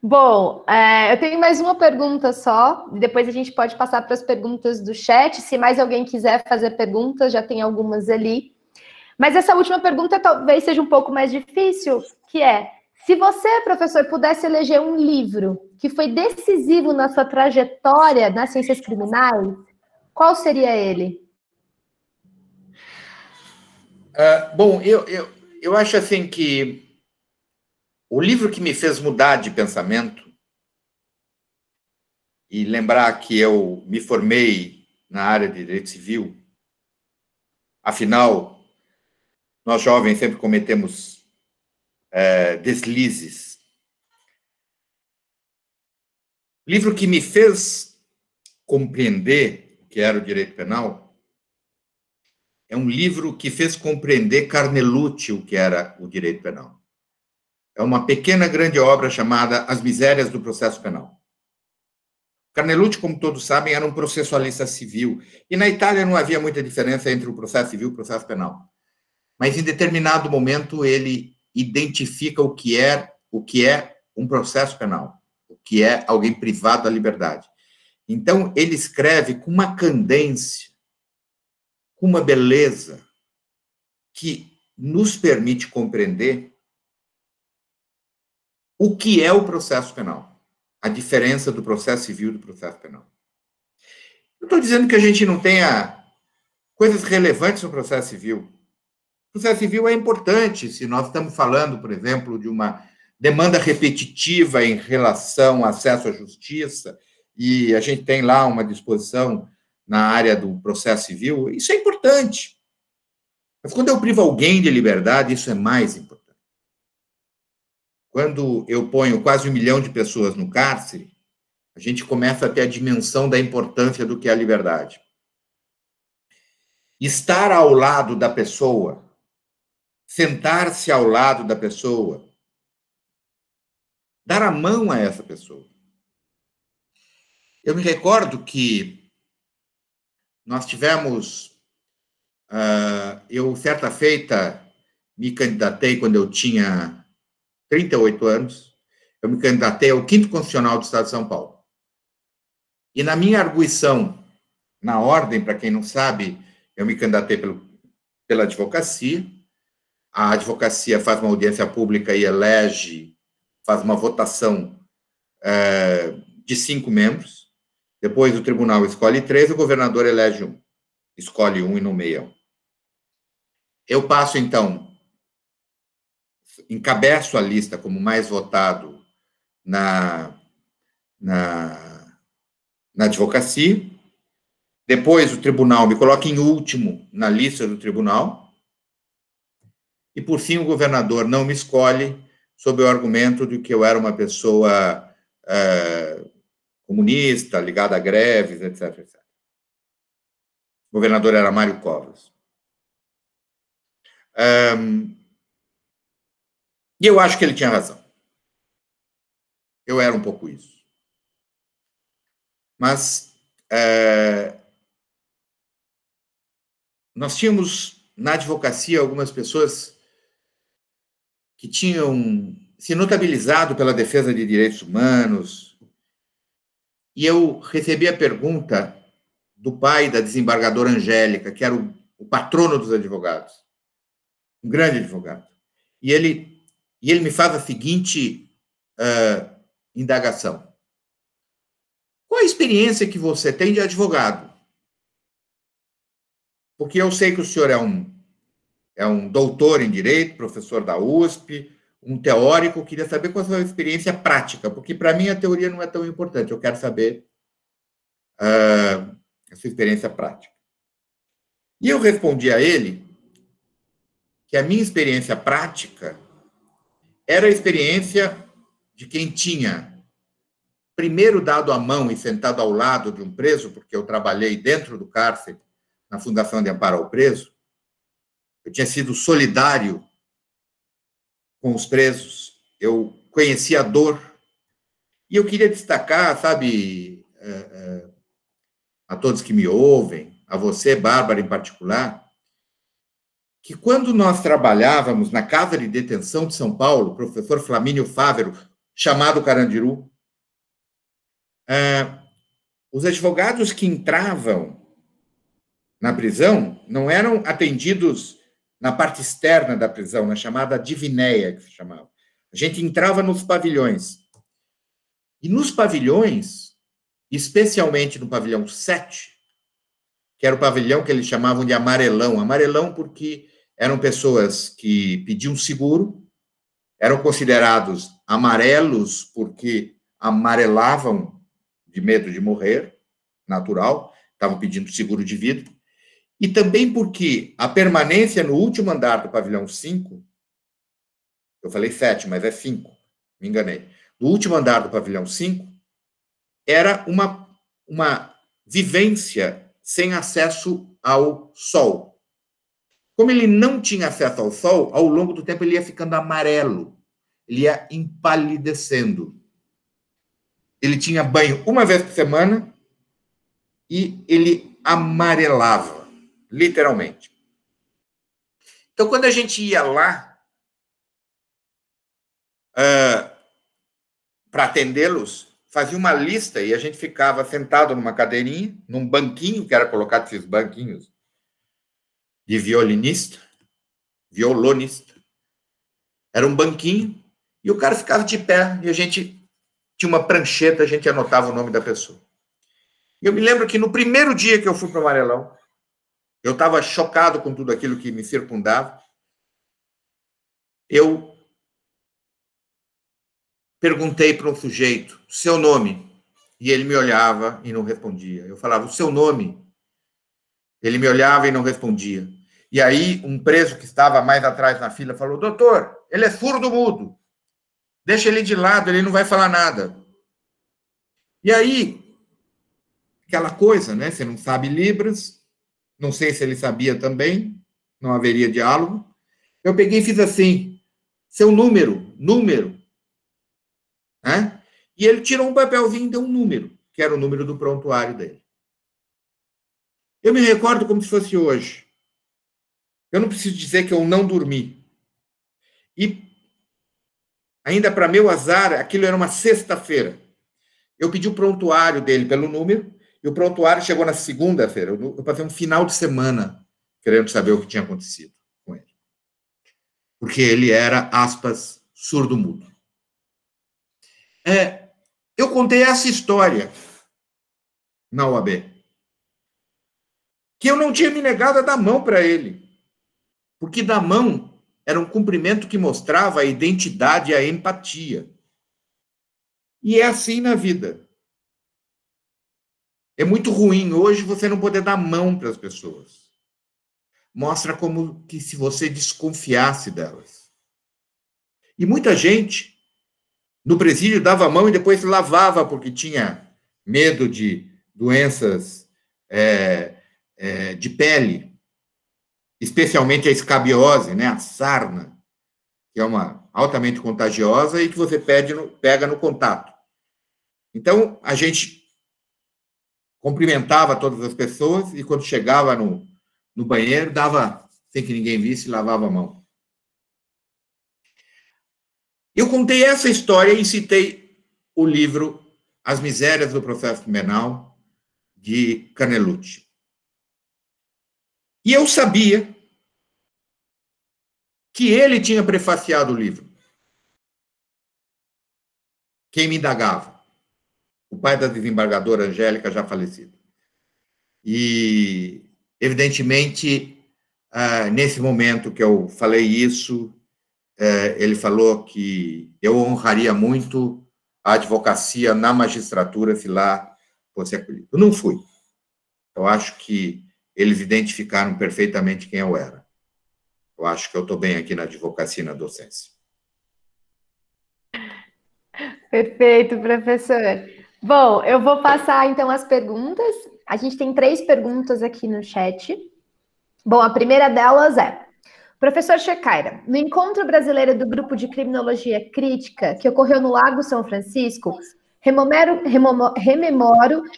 Bom, eu tenho mais uma pergunta só, depois a gente pode passar para as perguntas do chat, se mais alguém quiser fazer perguntas, já tem algumas ali. Mas essa última pergunta talvez seja um pouco mais difícil, que é, se você, professor, pudesse eleger um livro que foi decisivo na sua trajetória nas ciências criminais, qual seria ele? Bom, eu acho assim que O livro que me fez mudar de pensamento e lembrar que eu me formei na área de direito civil, afinal, nós jovens sempre cometemos deslizes. O livro que me fez compreender o que era o direito penal é um livro que fez compreender Carnelucci o que era o direito penal. É uma pequena, grande obra chamada As Misérias do Processo Penal. Carnelucci, como todos sabem, era um processualista civil. E na Itália não havia muita diferença entre o processo civil e o processo penal. Mas, em determinado momento, ele identifica o que é um processo penal, o que é alguém privado da liberdade. Então, ele escreve com uma candência, com uma beleza, que nos permite compreender o que é o processo penal. A diferença do processo civil e do processo penal. Eu estou dizendo que a gente não tenha coisas relevantes no processo civil. O processo civil é importante se nós estamos falando, por exemplo, de uma demanda repetitiva em relação ao acesso à justiça, e a gente tem lá uma disposição na área do processo civil, isso é importante. Mas quando eu privo alguém de liberdade, isso é mais importante. Quando eu ponho quase 1 milhão de pessoas no cárcere, a gente começa a ter a dimensão da importância do que é a liberdade. Estar ao lado da pessoa, sentar-se ao lado da pessoa, dar a mão a essa pessoa. Eu me recordo que nós tivemos... eu, certa feita, me candidatei quando eu tinha 38 anos, eu me candidatei ao 5º Constitucional do Estado de São Paulo. E na minha arguição, na ordem, para quem não sabe, eu me candidatei pela advocacia. A advocacia faz uma audiência pública e elege, faz uma votação de 5 membros. Depois o tribunal escolhe 3, o governador elege 1. Escolhe 1 e nomeia 1. Eu passo, então... encabeço a lista como mais votado na advocacia. Depois, o tribunal me coloca em último na lista do tribunal. E, por fim, o governador não me escolhe sob o argumento de que eu era uma pessoa comunista, ligada a greves, etc, etc. O governador era Mário Covas. E eu acho que ele tinha razão. Eu era um pouco isso. Mas nós tínhamos na advocacia algumas pessoas que tinham se notabilizado pela defesa de direitos humanos, e eu recebi a pergunta do pai da desembargadora Angélica, que era o patrono dos advogados, um grande advogado. E ele me faz a seguinte indagação. Qual a experiência que você tem de advogado? Porque eu sei que o senhor é um doutor em Direito, professor da USP, um teórico. Queria saber qual a sua experiência prática, porque para mim a teoria não é tão importante. Eu quero saber a sua experiência prática. E eu respondi a ele que a minha experiência prática era a experiência de quem tinha primeiro dado a mão e sentado ao lado de um preso, porque eu trabalhei dentro do cárcere, na Fundação de Amparo ao Preso. Eu tinha sido solidário com os presos, eu conhecia a dor, e eu queria destacar, sabe, a todos que me ouvem, a você, Bárbara, em particular, que quando nós trabalhávamos na Casa de Detenção de São Paulo, o professor Flamínio Fávero, chamado Carandiru, os advogados que entravam na prisão não eram atendidos na parte externa da prisão, na chamada divinéia, que se chamava. A gente entrava nos pavilhões. E nos pavilhões, especialmente no pavilhão 7, que era o pavilhão que eles chamavam de amarelão. Amarelão porque eram pessoas que pediam seguro, eram considerados amarelos porque amarelavam de medo de morrer, natural, estavam pedindo seguro de vida, e também porque a permanência no último andar do pavilhão 5, eu falei 7, mas é 5, me enganei, no último andar do pavilhão 5, era uma vivência sem acesso ao sol. Como ele não tinha acesso ao sol, ao longo do tempo ele ia ficando amarelo, ele ia empalidecendo. Ele tinha banho uma vez por semana e ele amarelava, literalmente. Então, quando a gente ia lá para atendê-los, fazia uma lista e a gente ficava sentado numa cadeirinha, num banquinho, que era colocado esses banquinhos de violonista. Era um banquinho e o cara ficava de pé e a gente tinha uma prancheta, a gente anotava o nome da pessoa. Eu me lembro que no primeiro dia que eu fui para o Amarelão, eu estava chocado com tudo aquilo que me circundava. Eu perguntei para um sujeito, seu nome? E ele me olhava e não respondia. Eu falava, o seu nome? Ele me olhava e não respondia. E aí, um preso que estava mais atrás na fila falou, doutor, ele é surdo-mudo. Deixa ele de lado, ele não vai falar nada. E aí, aquela coisa, né? Você não sabe Libras, não sei se ele sabia também, não haveria diálogo. Eu peguei e fiz assim, seu número, né? E ele tirou um papelzinho e deu um número, que era o número do prontuário dele. Eu me recordo como se fosse hoje. Eu não preciso dizer que eu não dormi. E, ainda para meu azar, aquilo era uma sexta-feira. Eu pedi o prontuário dele pelo número, e o prontuário chegou na segunda-feira. Eu passei um final de semana querendo saber o que tinha acontecido com ele. Porque ele era, aspas, surdo-mudo. Eu contei essa história na OAB. Que eu não tinha me negado a dar mão para ele. Porque dar mão era um cumprimento que mostrava a identidade e a empatia. E é assim na vida. É muito ruim hoje você não poder dar mão para as pessoas. Mostra como que se você desconfiasse delas. E muita gente no presídio dava a mão e depois lavava porque tinha medo de doenças de pele, especialmente a escabiose, né, a sarna, que é uma altamente contagiosa e que você pega no contato. Então, a gente cumprimentava todas as pessoas e quando chegava no banheiro, dava, sem que ninguém visse, lavava a mão. Eu contei essa história e citei o livro As Misérias do Processo Penal, de Canelucci. E eu sabia que ele tinha prefaciado o livro. Quem me indagava? O pai da desembargadora Angélica, já falecido. E, evidentemente, nesse momento que eu falei isso, ele falou que eu honraria muito a advocacia na magistratura se lá fosse acolhido. Eu não fui. Eu acho que eles identificaram perfeitamente quem eu era. Eu acho que eu estou bem aqui na advocacia e na docência. Perfeito, professor. Bom, eu vou passar, então, as perguntas. A gente tem 3 perguntas aqui no chat. Bom, a primeira delas é: professor Shekhayra, no encontro brasileiro do Grupo de Criminologia Crítica, que ocorreu no Lago São Francisco, rememoro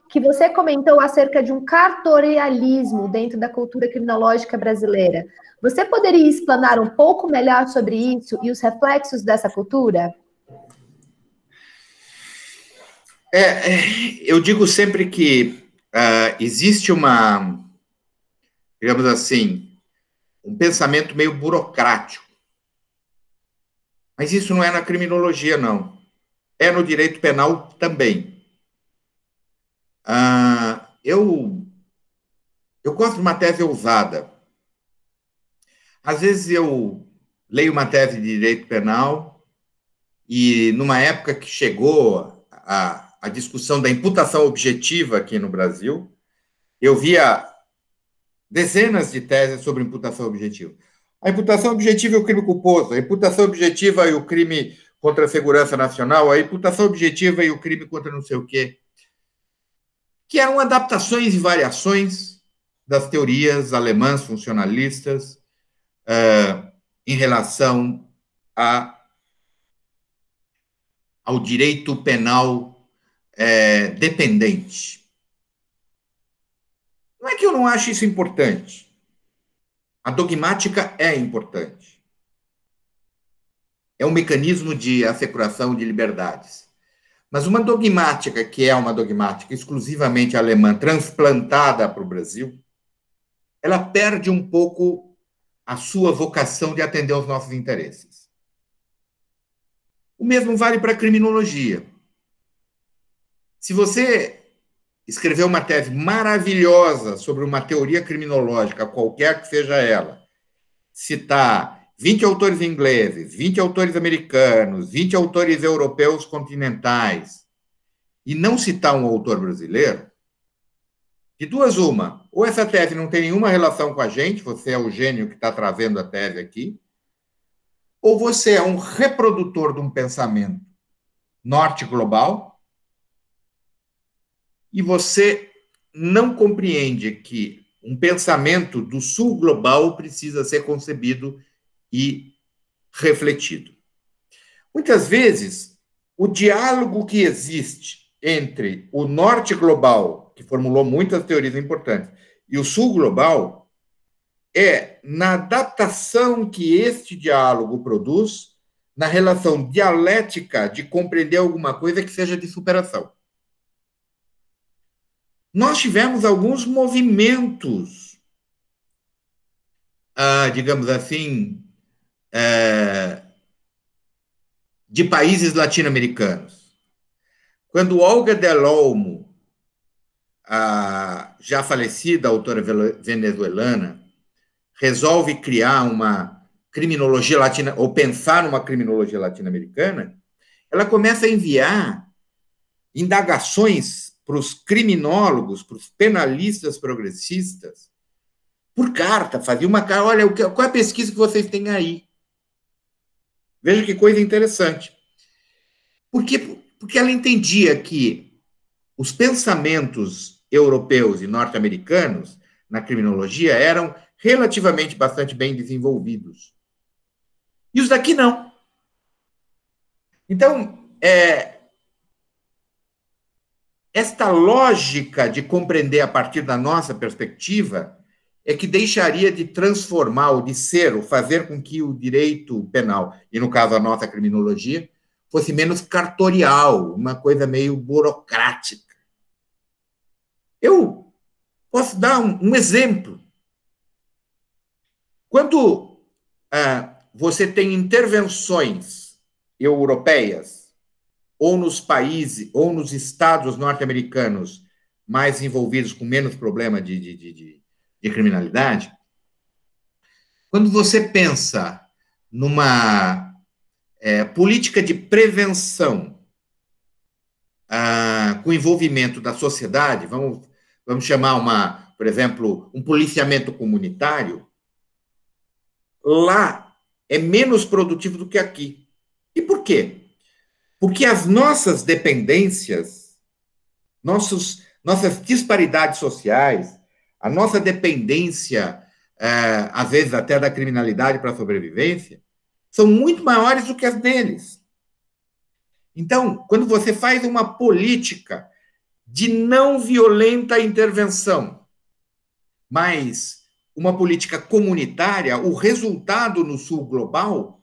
que você comentou acerca de um cartorialismo dentro da cultura criminológica brasileira. Você poderia explanar um pouco melhor sobre isso e os reflexos dessa cultura? Eu digo sempre que existe digamos assim, um pensamento meio burocrático. Mas isso não é na criminologia, não. É no direito penal também. Eu gosto de uma tese ousada. Às vezes eu leio uma tese de direito penal e numa época que chegou a discussão da imputação objetiva aqui no Brasil, eu via dezenas de teses sobre imputação objetiva. A imputação objetiva e o crime culposo, a imputação objetiva e o crime contra a segurança nacional, a imputação objetiva e o crime contra não sei o quê, que eram adaptações e variações das teorias alemãs funcionalistas em relação ao direito penal dependente. Não é que eu não acho isso importante. A dogmática é importante. É um mecanismo de assecuração de liberdades. Mas uma dogmática que é uma dogmática exclusivamente alemã, transplantada para o Brasil, ela perde um pouco a sua vocação de atender aos nossos interesses. O mesmo vale para a criminologia. Se você escreveu uma tese maravilhosa sobre uma teoria criminológica, qualquer que seja ela, citar 20 autores ingleses, 20 autores americanos, 20 autores europeus continentais, e não citar um autor brasileiro, de duas uma, ou essa tese não tem nenhuma relação com a gente, você é o gênio que está trazendo a tese aqui, ou você é um reprodutor de um pensamento norte global, e você não compreende que um pensamento do sul global precisa ser concebido e refletido. Muitas vezes, o diálogo que existe entre o norte global, que formulou muitas teorias importantes, e o sul global, é na adaptação que este diálogo produz na relação dialética de compreender alguma coisa que seja de superação. Nós tivemos alguns movimentos, digamos assim, de países latino-americanos. Quando Olga del Olmo, a já falecida autora venezuelana, resolve criar uma criminologia latina, ou pensar numa criminologia latino-americana, ela começa a enviar indagações para os criminólogos, para os penalistas progressistas, por carta, fazia uma carta, olha, qual é a pesquisa que vocês têm aí? Veja que coisa interessante. Porque ela entendia que os pensamentos europeus e norte-americanos na criminologia eram relativamente bastante bem desenvolvidos. E os daqui não. Então, esta lógica de compreender a partir da nossa perspectiva é que deixaria de transformar, ou de ser, ou fazer com que o direito penal, e no caso a nossa criminologia, fosse menos cartorial, uma coisa meio burocrática. Eu posso dar um exemplo. Quando você tem intervenções europeias, ou nos países, ou nos estados norte-americanos mais envolvidos com menos problema de criminalidade, quando você pensa numa política de prevenção com envolvimento da sociedade, vamos chamar por exemplo, um policiamento comunitário, lá é menos produtivo do que aqui. E por quê? Porque as nossas dependências, nossas disparidades sociais, a nossa dependência, às vezes até da criminalidade para a sobrevivência, são muito maiores do que as deles. Então, quando você faz uma política de não violenta intervenção, mas uma política comunitária, o resultado no sul global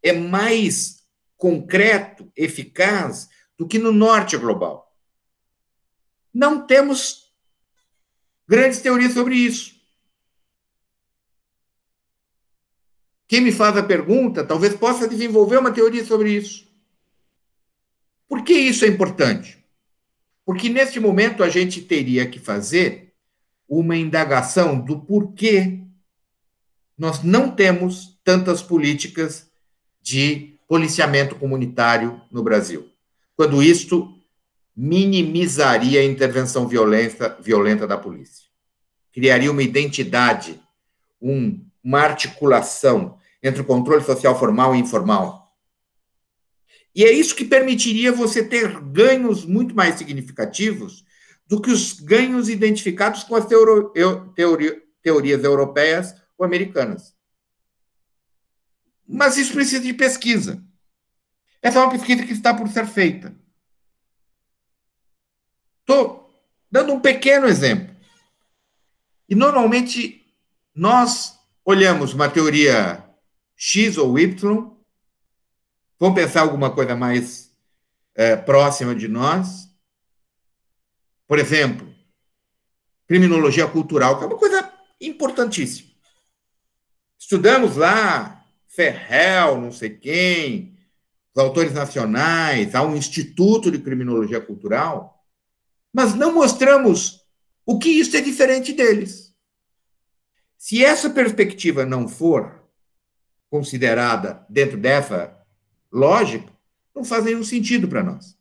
é mais concreto, eficaz, do que no norte global. Não temos grandes teorias sobre isso. Quem me faz a pergunta talvez possa desenvolver uma teoria sobre isso. Por que isso é importante? Porque, neste momento, a gente teria que fazer uma indagação do porquê nós não temos tantas políticas de policiamento comunitário no Brasil, quando isto minimizaria a intervenção violenta da polícia. Criaria uma identidade, uma articulação entre o controle social formal e informal. E é isso que permitiria você ter ganhos muito mais significativos do que os ganhos identificados com as teorias europeias ou americanas. Mas isso precisa de pesquisa. Essa é uma pesquisa que está por ser feita. Estou dando um pequeno exemplo. E, normalmente, nós olhamos uma teoria X ou Y, vamos pensar alguma coisa mais próxima de nós. Por exemplo, criminologia cultural, que é uma coisa importantíssima. Estudamos lá Ferrell, não sei quem, os autores nacionais, há um instituto de criminologia cultural, mas não mostramos o que isso é diferente deles. Se essa perspectiva não for considerada dentro dessa lógica, não faz nenhum sentido para nós.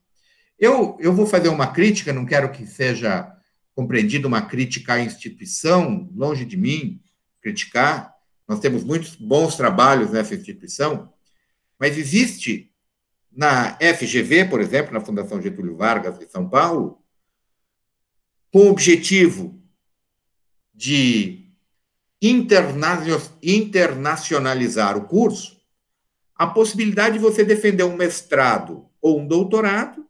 Eu vou fazer uma crítica, não quero que seja compreendida uma crítica à instituição, longe de mim criticar, nós temos muitos bons trabalhos nessa instituição, mas existe na FGV, por exemplo, na Fundação Getúlio Vargas de São Paulo, com o objetivo de internacionalizar o curso, a possibilidade de você defender um mestrado ou um doutorado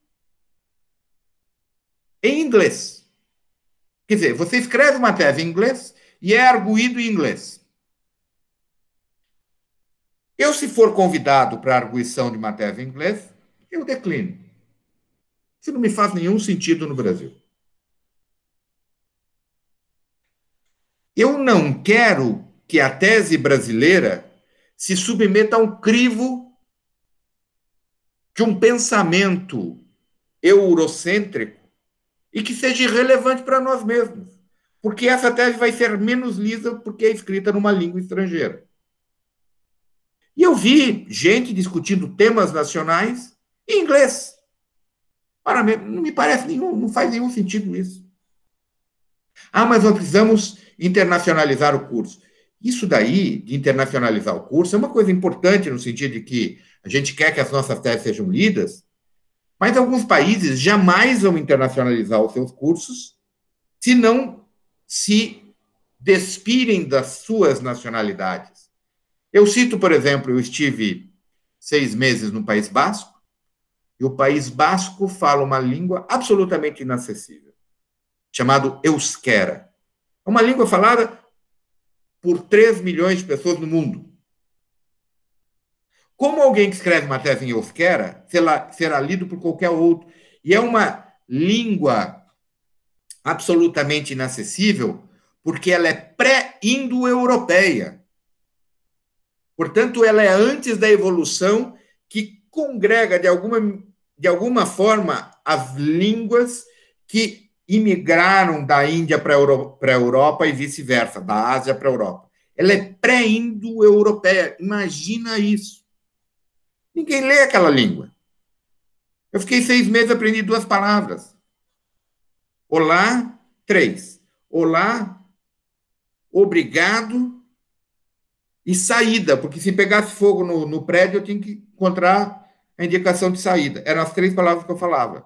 em inglês. Quer dizer, você escreve uma tese em inglês e é arguído em inglês. Eu, se for convidado para a arguição de uma tese em inglês, eu declino. Isso não me faz nenhum sentido no Brasil. Eu não quero que a tese brasileira se submeta a um crivo de um pensamento eurocêntrico e que seja irrelevante para nós mesmos, porque essa tese vai ser menos lisa porque é escrita numa língua estrangeira. E eu vi gente discutindo temas nacionais em inglês. Para mim, não me parece não faz nenhum sentido isso. Ah, mas nós precisamos internacionalizar o curso. Isso daí, de internacionalizar o curso, é uma coisa importante no sentido de que a gente quer que as nossas teses sejam lidas, mas alguns países jamais vão internacionalizar os seus cursos se não se despirem das suas nacionalidades. Eu cito, por exemplo, eu estive 6 meses no País Basco, e o País Basco fala uma língua absolutamente inacessível, chamado euskera. É uma língua falada por 3 milhões de pessoas no mundo. Como alguém que escreve uma tese em euskera será lido por qualquer outro? E é uma língua absolutamente inacessível porque ela é pré-indo-europeia. Portanto, ela é antes da evolução que congrega, de alguma forma, as línguas que imigraram da Índia para a Europa e vice-versa, da Ásia para a Europa. Ela é pré-indo-europeia. Imagina isso. Ninguém lê aquela língua. Eu fiquei 6 meses, aprendi 2 palavras. Olá, 3. Olá, obrigado e saída, porque se pegasse fogo no prédio, eu tinha que encontrar a indicação de saída. Eram as 3 palavras que eu falava.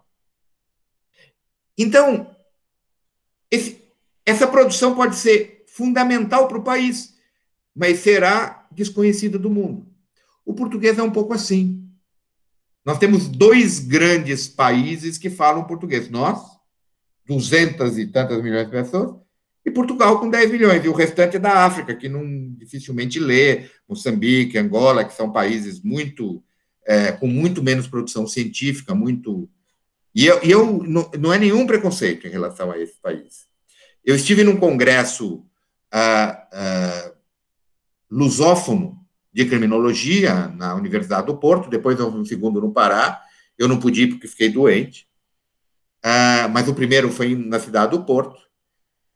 Então, essa produção pode ser fundamental para o país, mas será desconhecida do mundo. O português é um pouco assim. Nós temos 2 grandes países que falam português. Nós, 200 e tantas milhões de pessoas, e Portugal com 10 milhões, e o restante é da África, que não dificilmente lê, Moçambique, Angola, que são países com muito menos produção científica, muito... E eu não é nenhum preconceito em relação a esse país. Eu estive num congresso lusófono de criminologia na Universidade do Porto, depois houve um segundo no Pará, eu não pude ir porque fiquei doente, mas o primeiro foi na cidade do Porto.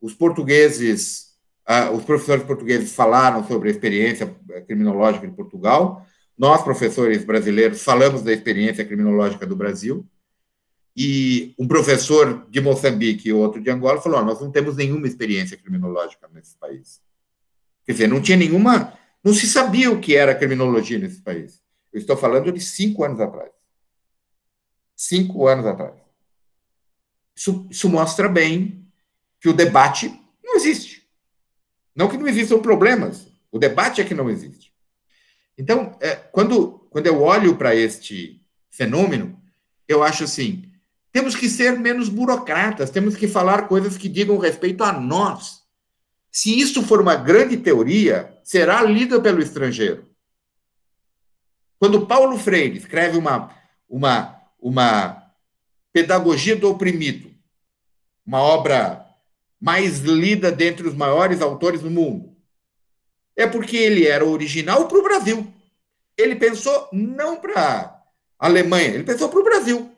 Os professores portugueses falaram sobre a experiência criminológica de Portugal, nós, professores brasileiros, falamos da experiência criminológica do Brasil, e um professor de Moçambique e outro de Angola falou: nós não temos nenhuma experiência criminológica nesse país. Quer dizer, não tinha nenhuma, não se sabia o que era criminologia nesse país. Eu estou falando de 5 anos atrás. 5 anos atrás. Isso mostra bem que o debate não existe. Não que não existam problemas, o debate é que não existe. Então, quando eu olho para este fenômeno, eu acho assim, temos que ser menos burocratas, temos que falar coisas que digam respeito a nós. Se isso for uma grande teoria, será lida pelo estrangeiro. Quando Paulo Freire escreve uma Pedagogia do Oprimido, uma obra mais lida dentre os maiores autores do mundo, é porque ele era original para o Brasil. Ele pensou não para a Alemanha, ele pensou para o Brasil.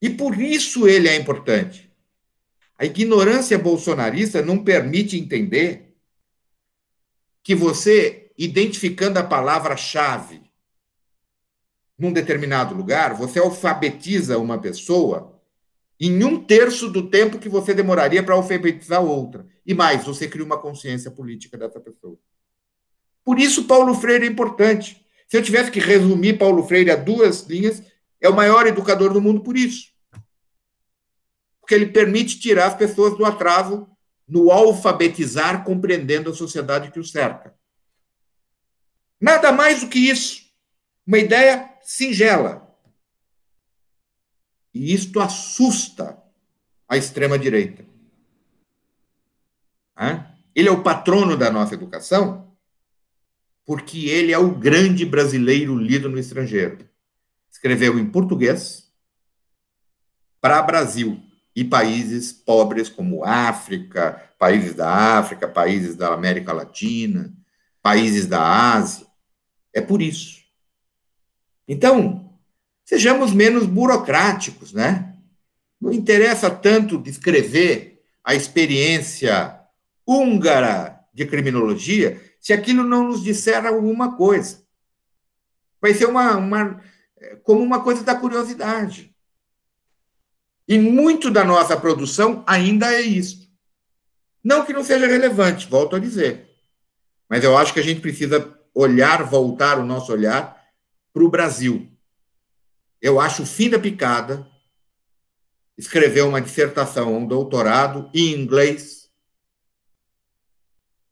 E por isso ele é importante. A ignorância bolsonarista não permite entender que você, identificando a palavra-chave num determinado lugar, você alfabetiza uma pessoa em 1/3 do tempo que você demoraria para alfabetizar outra. E mais, você cria uma consciência política dessa pessoa. Por isso, Paulo Freire é importante. Se eu tivesse que resumir Paulo Freire a 2 linhas, é o maior educador do mundo por isso. Porque ele permite tirar as pessoas do atraso no alfabetizar, compreendendo a sociedade que o cerca. Nada mais do que isso. Uma ideia singela. E isto assusta a extrema-direita. Ele é o patrono da nossa educação porque ele é o grande brasileiro lido no estrangeiro. Escreveu em português para Brasil e países pobres como África, países da América Latina, países da Ásia. É por isso. Então, sejamos menos burocráticos, né? Não interessa tanto descrever a experiência húngara de criminologia se aquilo não nos disser alguma coisa. Vai ser como uma coisa da curiosidade. E muito da nossa produção ainda é isso. Não que não seja relevante, volto a dizer. Mas eu acho que a gente precisa voltar o nosso olhar para o Brasil. Eu acho o fim da picada escrever uma dissertação, um doutorado em inglês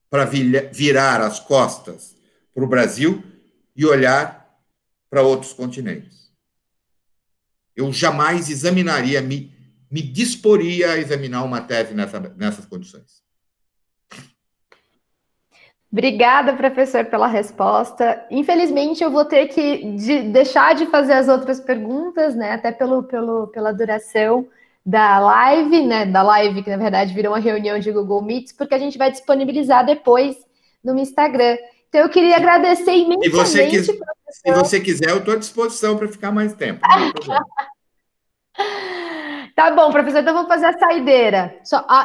para virar as costas para o Brasil e olhar para outros continentes. Eu jamais examinaria, me disporia a examinar uma tese nessas condições. Obrigada, professor, pela resposta. Infelizmente, eu vou ter que deixar de fazer as outras perguntas, né? Até pela duração da live, né? Da live, que na verdade virou uma reunião de Google Meets, porque a gente vai disponibilizar depois no Instagram. Então, eu queria agradecer imensamente. Se você quiser, eu estou à disposição para ficar mais tempo. Não tem problema. Tá bom, professor, então vamos fazer a saideira,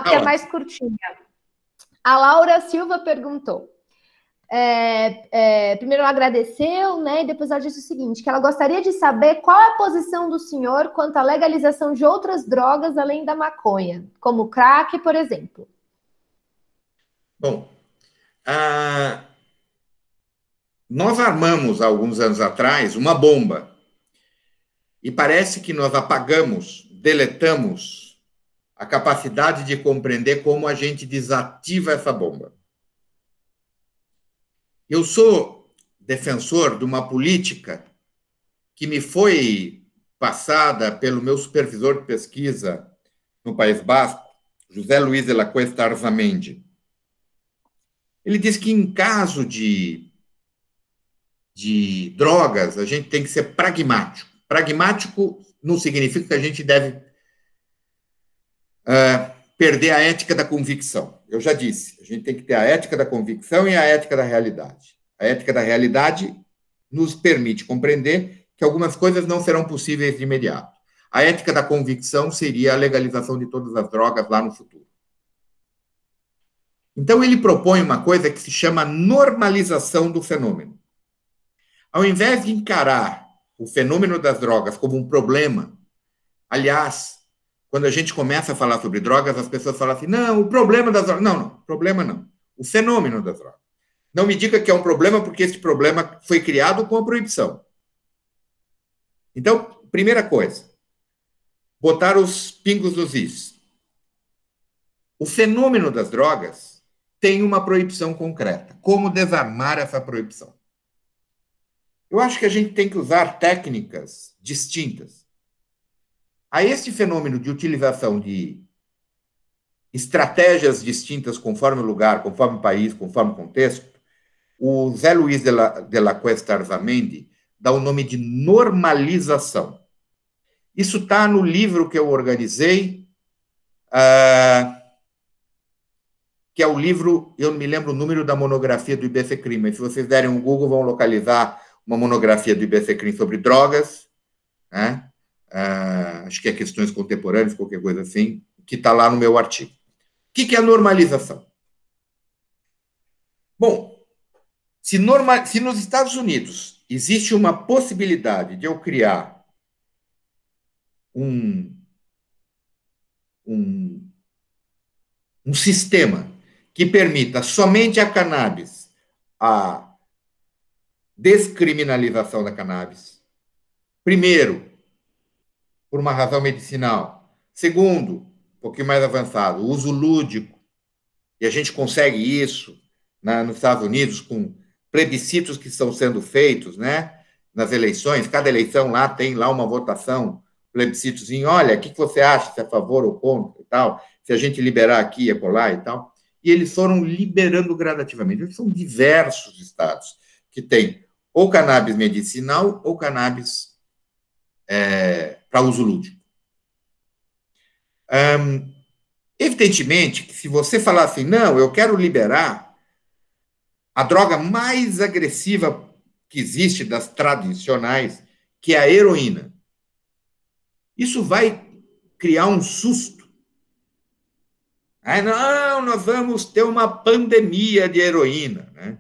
que é mais curtinha. A Laura Silva perguntou. Primeiro ela agradeceu, né? E depois ela disse o seguinte: que ela gostaria de saber qual é a posição do senhor quanto à legalização de outras drogas além da maconha, como crack, por exemplo. Bom, nós armamos, há alguns anos atrás, uma bomba. E parece que nós apagamos, deletamos a capacidade de compreender como a gente desativa essa bomba. Eu sou defensor de uma política que me foi passada pelo meu supervisor de pesquisa no País Basco, José Luís de la Cuesta Arzamendi. Ele diz que em caso de drogas, a gente tem que ser pragmático. Pragmático não significa que a gente deve perder a ética da convicção. Eu já disse, a gente tem que ter a ética da convicção e a ética da realidade. A ética da realidade nos permite compreender que algumas coisas não serão possíveis de imediato. A ética da convicção seria a legalização de todas as drogas lá no futuro. Então, ele propõe uma coisa que se chama normalização do fenômeno. Ao invés de encarar o fenômeno das drogas como um problema, aliás, quando a gente começa a falar sobre drogas, as pessoas falam assim, não, o problema das drogas. Não, não, problema não. O fenômeno das drogas. Não me diga que é um problema, porque esse problema foi criado com a proibição. Então, primeira coisa, botar os pingos nos is. O fenômeno das drogas tem uma proibição concreta. Como desarmar essa proibição? Eu acho que a gente tem que usar técnicas distintas. A este fenômeno de utilização de estratégias distintas conforme o lugar, conforme o país, conforme o contexto, o Zé Luiz de la Cuesta Arzamendi dá o nome de normalização. Isso está no livro que eu organizei, que é o livro, eu não me lembro o número da monografia do IBCCRIM, mas se vocês derem um Google, vão localizar uma monografia do IBCCRIM sobre drogas, né? Acho que é questões contemporâneas, qualquer coisa assim, que está lá no meu artigo. O que é a normalização? Bom, se nos Estados Unidos existe uma possibilidade de eu criar um sistema que permita somente a cannabis a descriminalização da cannabis, primeiro, por uma razão medicinal, segundo, um pouquinho mais avançado, o uso lúdico, e a gente consegue isso nos Estados Unidos com plebiscitos que estão sendo feitos, né, nas eleições, cada eleição lá tem lá uma votação, plebiscitozinho, olha, o que você acha, se é a favor ou contra e tal, se a gente liberar aqui, acolá e tal, e eles foram liberando gradativamente. São diversos estados que têm ou cannabis medicinal ou cannabis para uso lúdico. Evidentemente que se você falar assim, não, eu quero liberar a droga mais agressiva que existe das tradicionais, que é a heroína, isso vai criar um susto. Não, nós vamos ter uma pandemia de heroína, né?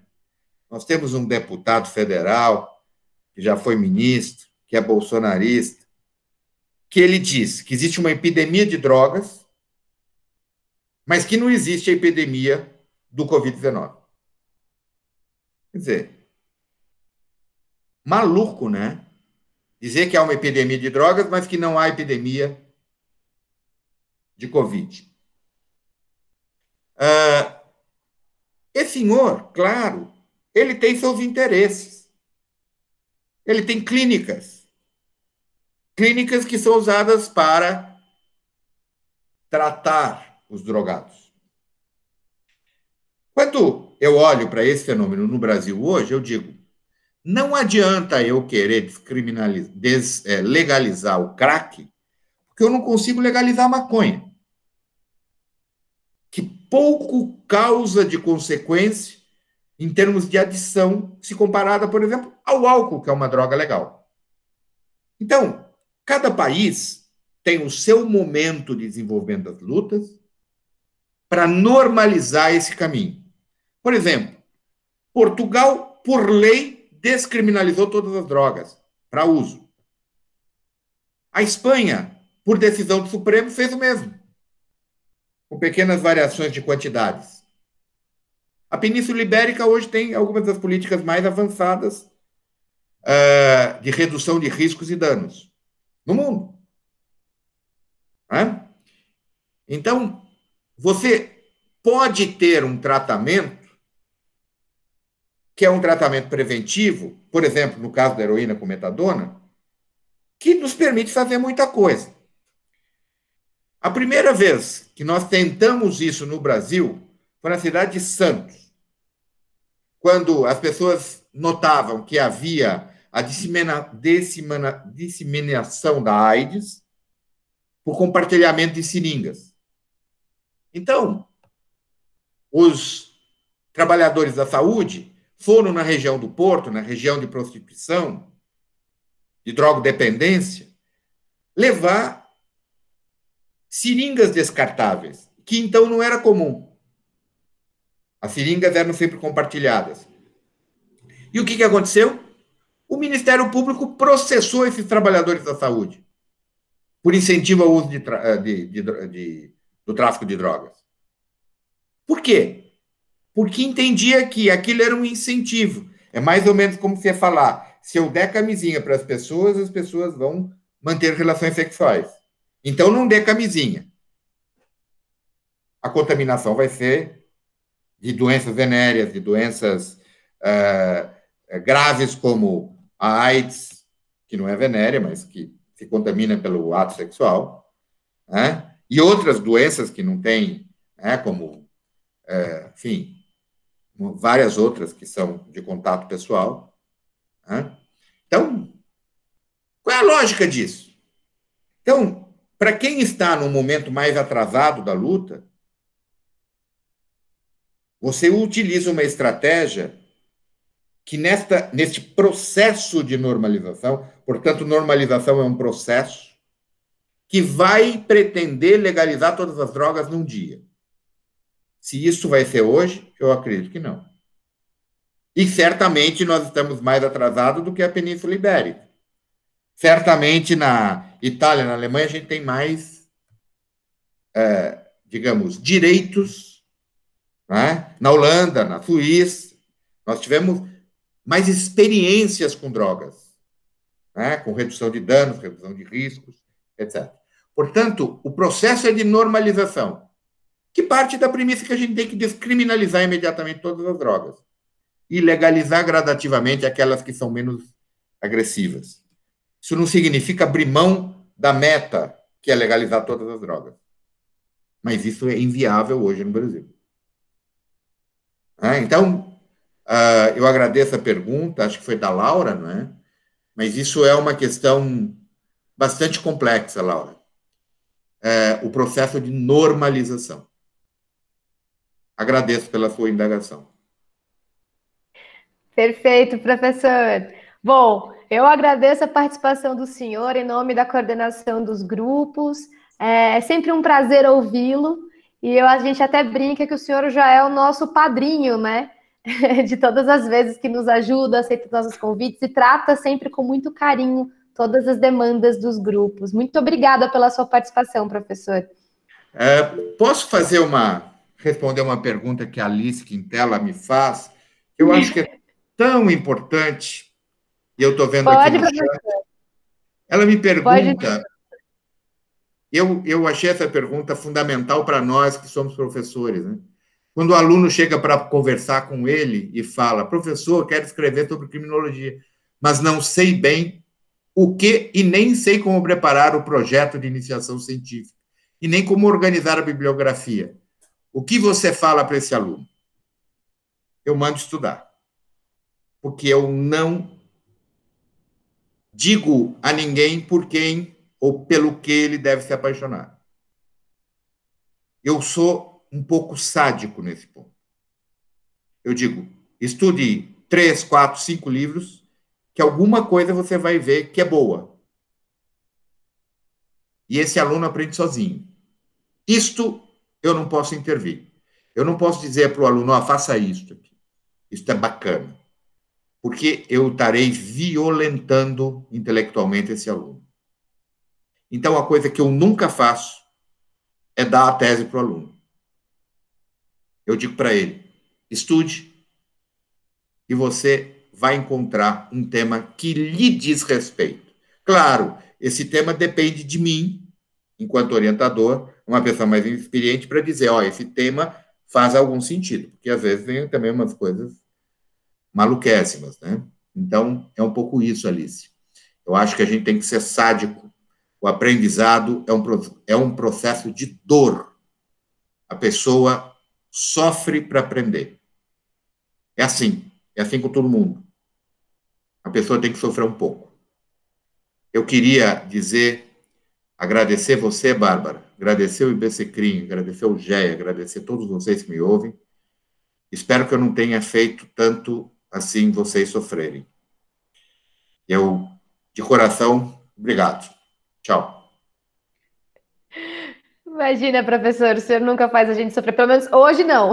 Nós temos um deputado federal, que já foi ministro, que é bolsonarista, que ele diz que existe uma epidemia de drogas, mas que não existe a epidemia do Covid-19. Quer dizer, maluco, né? Dizer que há uma epidemia de drogas, mas que não há epidemia de Covid. Esse senhor, claro, ele tem seus interesses. Ele tem clínicas que são usadas para tratar os drogados. Quando eu olho para esse fenômeno no Brasil hoje, eu digo, não adianta eu querer legalizar o crack, porque eu não consigo legalizar a maconha, que pouco causa de consequência em termos de adição, se comparada, por exemplo, ao álcool, que é uma droga legal. Então, cada país tem o seu momento de desenvolvimento das lutas para normalizar esse caminho. Por exemplo, Portugal, por lei, descriminalizou todas as drogas para uso. A Espanha, por decisão do Supremo, fez o mesmo, com pequenas variações de quantidades. A Península Ibérica hoje tem algumas das políticas mais avançadas de redução de riscos e danos no mundo. Então, você pode ter um tratamento que é um tratamento preventivo, por exemplo, no caso da heroína com metadona, que nos permite fazer muita coisa. A primeira vez que nós tentamos isso no Brasil foi na cidade de Santos, quando as pessoas notavam que havia a disseminação da AIDS por compartilhamento de seringas. Então, os trabalhadores da saúde foram na região do Porto, na região de prostituição, de drogodependência, levar seringas descartáveis, que então não era comum. As seringas eram sempre compartilhadas. E o que aconteceu? o Ministério Público processou esses trabalhadores da saúde por incentivo ao uso do tráfico de drogas. Por quê? Porque entendia que aquilo era um incentivo. É mais ou menos como você falar, se eu der camisinha para as pessoas vão manter relações sexuais. Então, não dê camisinha. A contaminação vai ser de doenças venéreas, de doenças graves como a AIDS, que não é venérea, mas que se contamina pelo ato sexual, né? E outras doenças que não têm, né, como, enfim, várias outras que são de contato pessoal, né? Então, qual é a lógica disso? Então, para quem está no momento mais atrasado da luta, você utiliza uma estratégia que neste processo de normalização, portanto, normalização é um processo que vai pretender legalizar todas as drogas num dia. Se isso vai ser hoje, eu acredito que não. E certamente nós estamos mais atrasados do que a Península Ibérica. Certamente na Itália, na Alemanha, a gente tem mais, digamos, direitos, né? Na Holanda, na Suíça, nós tivemos mais experiências com drogas, né? Com redução de danos, redução de riscos, etc. Portanto, o processo é de normalização, que parte da premissa que a gente tem que descriminalizar imediatamente todas as drogas e legalizar gradativamente aquelas que são menos agressivas. Isso não significa abrir mão da meta, que é legalizar todas as drogas. Mas isso é inviável hoje no Brasil. Então, eu agradeço a pergunta, acho que foi da Laura, não é? Mas isso é uma questão bastante complexa, Laura. O processo de normalização. Agradeço pela sua indagação. Perfeito, professor. Bom, eu agradeço a participação do senhor em nome da coordenação dos grupos. É sempre um prazer ouvi-lo. E a gente até brinca que o senhor já é o nosso padrinho, né? De todas as vezes que nos ajuda, aceita os nossos convites e trata sempre com muito carinho todas as demandas dos grupos. Muito obrigada pela sua participação, professor. Posso responder uma pergunta que a Alice Quintela me faz? Eu acho que é tão importante, e eu estou vendo aqui no chat. Ela me pergunta, eu achei essa pergunta fundamental para nós que somos professores, né? Quando o aluno chega para conversar com ele e fala, professor, quero escrever sobre criminologia, mas não sei bem o que e nem sei como preparar o projeto de iniciação científica, e nem como organizar a bibliografia. O que você fala para esse aluno? Eu mando estudar. Porque eu não digo a ninguém por quem ou pelo que ele deve se apaixonar. Eu sou um pouco sádico nesse ponto. Eu digo, estude 3, 4, 5 livros, que alguma coisa você vai ver que é boa. E esse aluno aprende sozinho. Isto eu não posso intervir. Eu não posso dizer para o aluno, faça isto aqui. Isto é bacana. Porque eu estarei violentando intelectualmente esse aluno. Então, a coisa que eu nunca faço é dar a tese para o aluno. Eu digo para ele, estude e você vai encontrar um tema que lhe diz respeito. Claro, esse tema depende de mim, enquanto orientador, uma pessoa mais experiente, para dizer, esse tema faz algum sentido, porque às vezes tem também umas coisas maluquéssimas, né? Então, é um pouco isso, Alice. Eu acho que a gente tem que ser sádico. O aprendizado é um processo de dor. A pessoa sofre para aprender. É assim com todo mundo. A pessoa tem que sofrer um pouco. Eu queria agradecer você, Bárbara, agradecer o IBCCRIM, agradecer o GEA, agradecer a todos vocês que me ouvem. Espero que eu não tenha feito tanto assim vocês sofrerem. Eu, de coração, obrigado. Tchau. Imagina, professor, o senhor nunca faz a gente sofrer, pelo menos hoje não.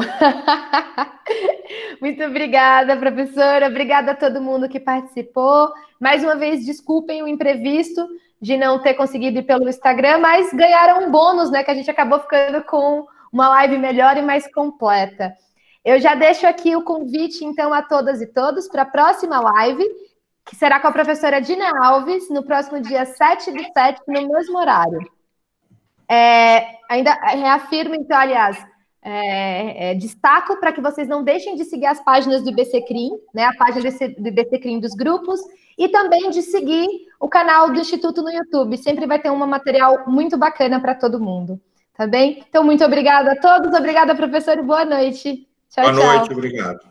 Muito obrigada, professora. Obrigada a todo mundo que participou. Mais uma vez, desculpem o imprevisto de não ter conseguido ir pelo Instagram, mas ganharam um bônus, né? Que a gente acabou ficando com uma live melhor e mais completa. Eu já deixo aqui o convite, então, a todas e todos para a próxima live, que será com a professora Dina Alves, no próximo dia 7/7, no mesmo horário. Ainda reafirmo, então, aliás, destaco para que vocês não deixem de seguir as páginas do IBCCRIM, né, a página do IBCCRIM dos grupos, e também de seguir o canal do Instituto no YouTube. Sempre vai ter um material muito bacana para todo mundo, tá bem? Então, muito obrigada a todos, obrigada, professor, e boa noite. Tchau, boa noite, tchau. obrigado.